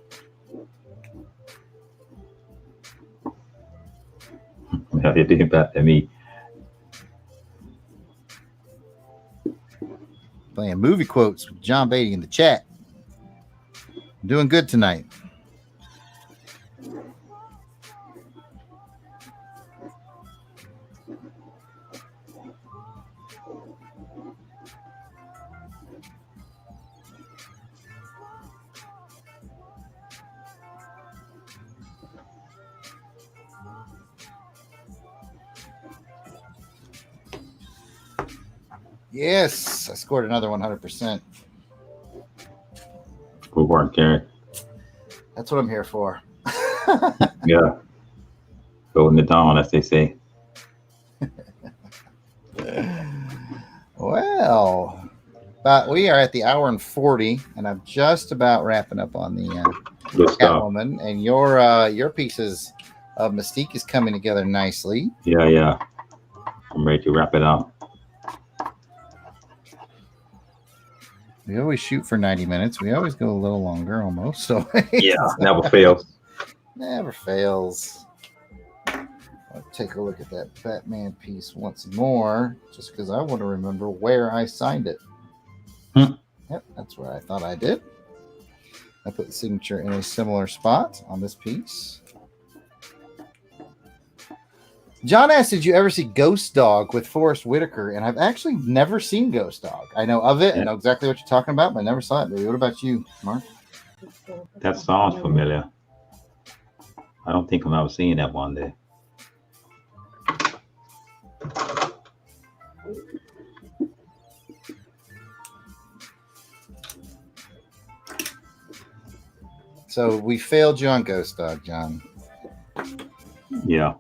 S2: Yeah, you're doing better than me.
S1: Playing movie quotes with John Beatty in the chat. I'm doing good tonight. Yes, I scored another 100%.
S2: Good work, Gary.
S1: That's what I'm here for.
S2: Yeah. Holding it down, as they say.
S1: Well, but we are at the hour and 40, and I'm just about wrapping up on the Catwoman. And your pieces of Mystique is coming together nicely.
S2: Yeah. I'm ready to wrap it up.
S1: We always shoot for 90 minutes. We always go a little longer almost. So
S2: yeah, never fails.
S1: Never fails. I'll take a look at that Batman piece once more, just because I want to remember where I signed it. Yep, that's where I thought I did. I put the signature in a similar spot on this piece. John asked, did you ever see Ghost Dog with Forrest Whitaker? And I've actually never seen Ghost Dog. I know of it. I know exactly what you're talking about, but I never saw it. What about you, Mark?
S2: That sounds familiar. I don't think I've ever seen that one day.
S1: So we failed you on Ghost Dog, John.
S2: Yeah.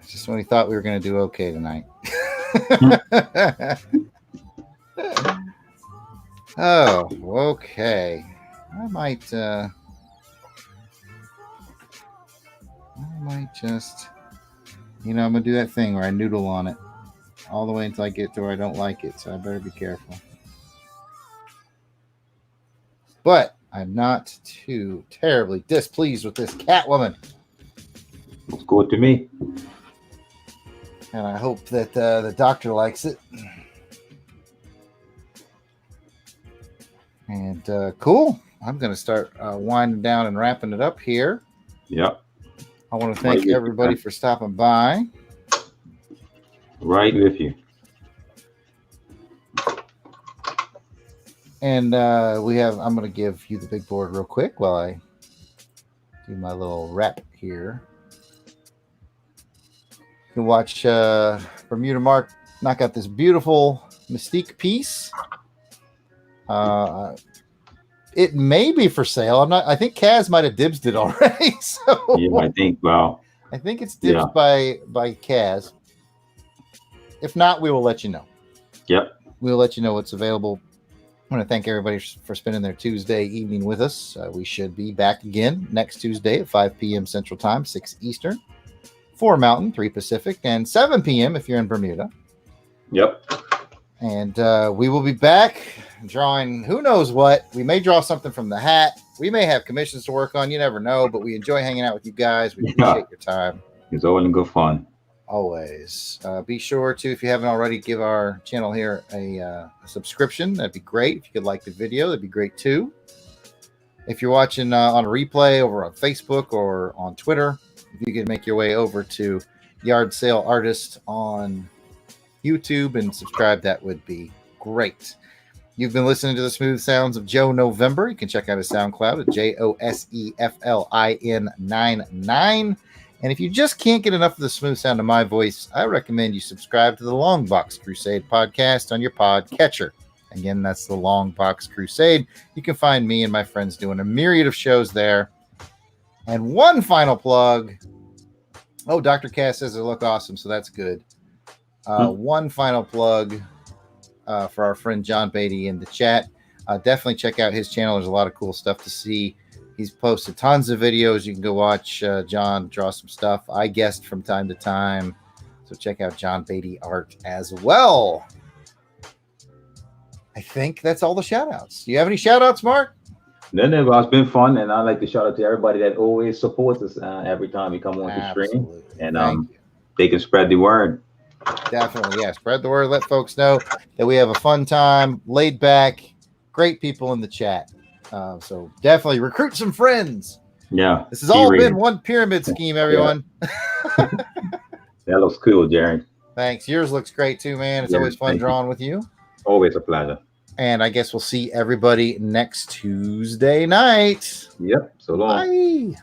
S1: Just when we thought we were going to do okay tonight. Oh, okay. I might just, I'm going to do that thing where I noodle on it all the way until I get to where I don't like it. So I better be careful. But I'm not too terribly displeased with this Catwoman.
S2: Looks good to me.
S1: And I hope that the doctor likes it. And cool. I'm going to start winding down and wrapping it up here.
S2: Yep.
S1: I want to thank everybody for stopping by.
S2: Right with you.
S1: And I'm going to give you the big board real quick while I do my little wrap here. You can watch Bermuda Mark knock out this beautiful Mystique piece. It may be for sale. I think Kaz might have dibsed it already. So
S2: yeah, I think. Well,
S1: I think it's dibsed by Kaz. If not, we will let you know.
S2: Yep.
S1: We'll let you know what's available. I want to thank everybody for spending their Tuesday evening with us. We should be back again next Tuesday at 5 p.m. Central Time, 6 Eastern, 4 Mountain, 3 Pacific, and 7 p.m. if you're in Bermuda.
S2: Yep.
S1: And we will be back drawing who knows what. We may draw something from the hat. We may have commissions to work on. You never know, but we enjoy hanging out with you guys. We appreciate your time.
S2: It's all in good fun.
S1: Always. Be sure to, if you haven't already, give our channel here a subscription. That'd be great. If you could like the video, that'd be great too. If you're watching on a replay over on Facebook or on Twitter, if you could make your way over to Yard Sale Artist on YouTube and subscribe, that would be great. You've been listening to the smooth sounds of Joe November. You can check out his SoundCloud at JOSEFLIN99. And if you just can't get enough of the smooth sound of my voice, I recommend you subscribe to the Long Box Crusade podcast on your podcatcher. Again, that's the Long Box Crusade. You can find me and my friends doing a myriad of shows there. And one final plug. Oh, Dr. Cass says they look awesome, so that's good. One final plug for our friend John Beatty in the chat. Definitely check out his channel. There's a lot of cool stuff to see. He's posted tons of videos. You can go watch John draw some stuff. I guest from time to time. So check out John Beatty art as well. I think that's all the shout outs. Do you have any shout outs, Mark?
S2: No, well, it's been fun. And I'd like to shout out to everybody that always supports us every time we come on the stream. And they can spread the word.
S1: Definitely. Yeah. Spread the word. Let folks know that we have a fun time, laid back, great people in the chat. So definitely recruit some friends.
S2: Yeah.
S1: This has all been one pyramid scheme, everyone.
S2: Yeah. That looks cool, Jerry.
S1: Thanks. Yours looks great too, man. It's always fun drawing with you.
S2: Always a pleasure.
S1: And I guess we'll see everybody next Tuesday night.
S2: Yep. So long.
S1: Bye.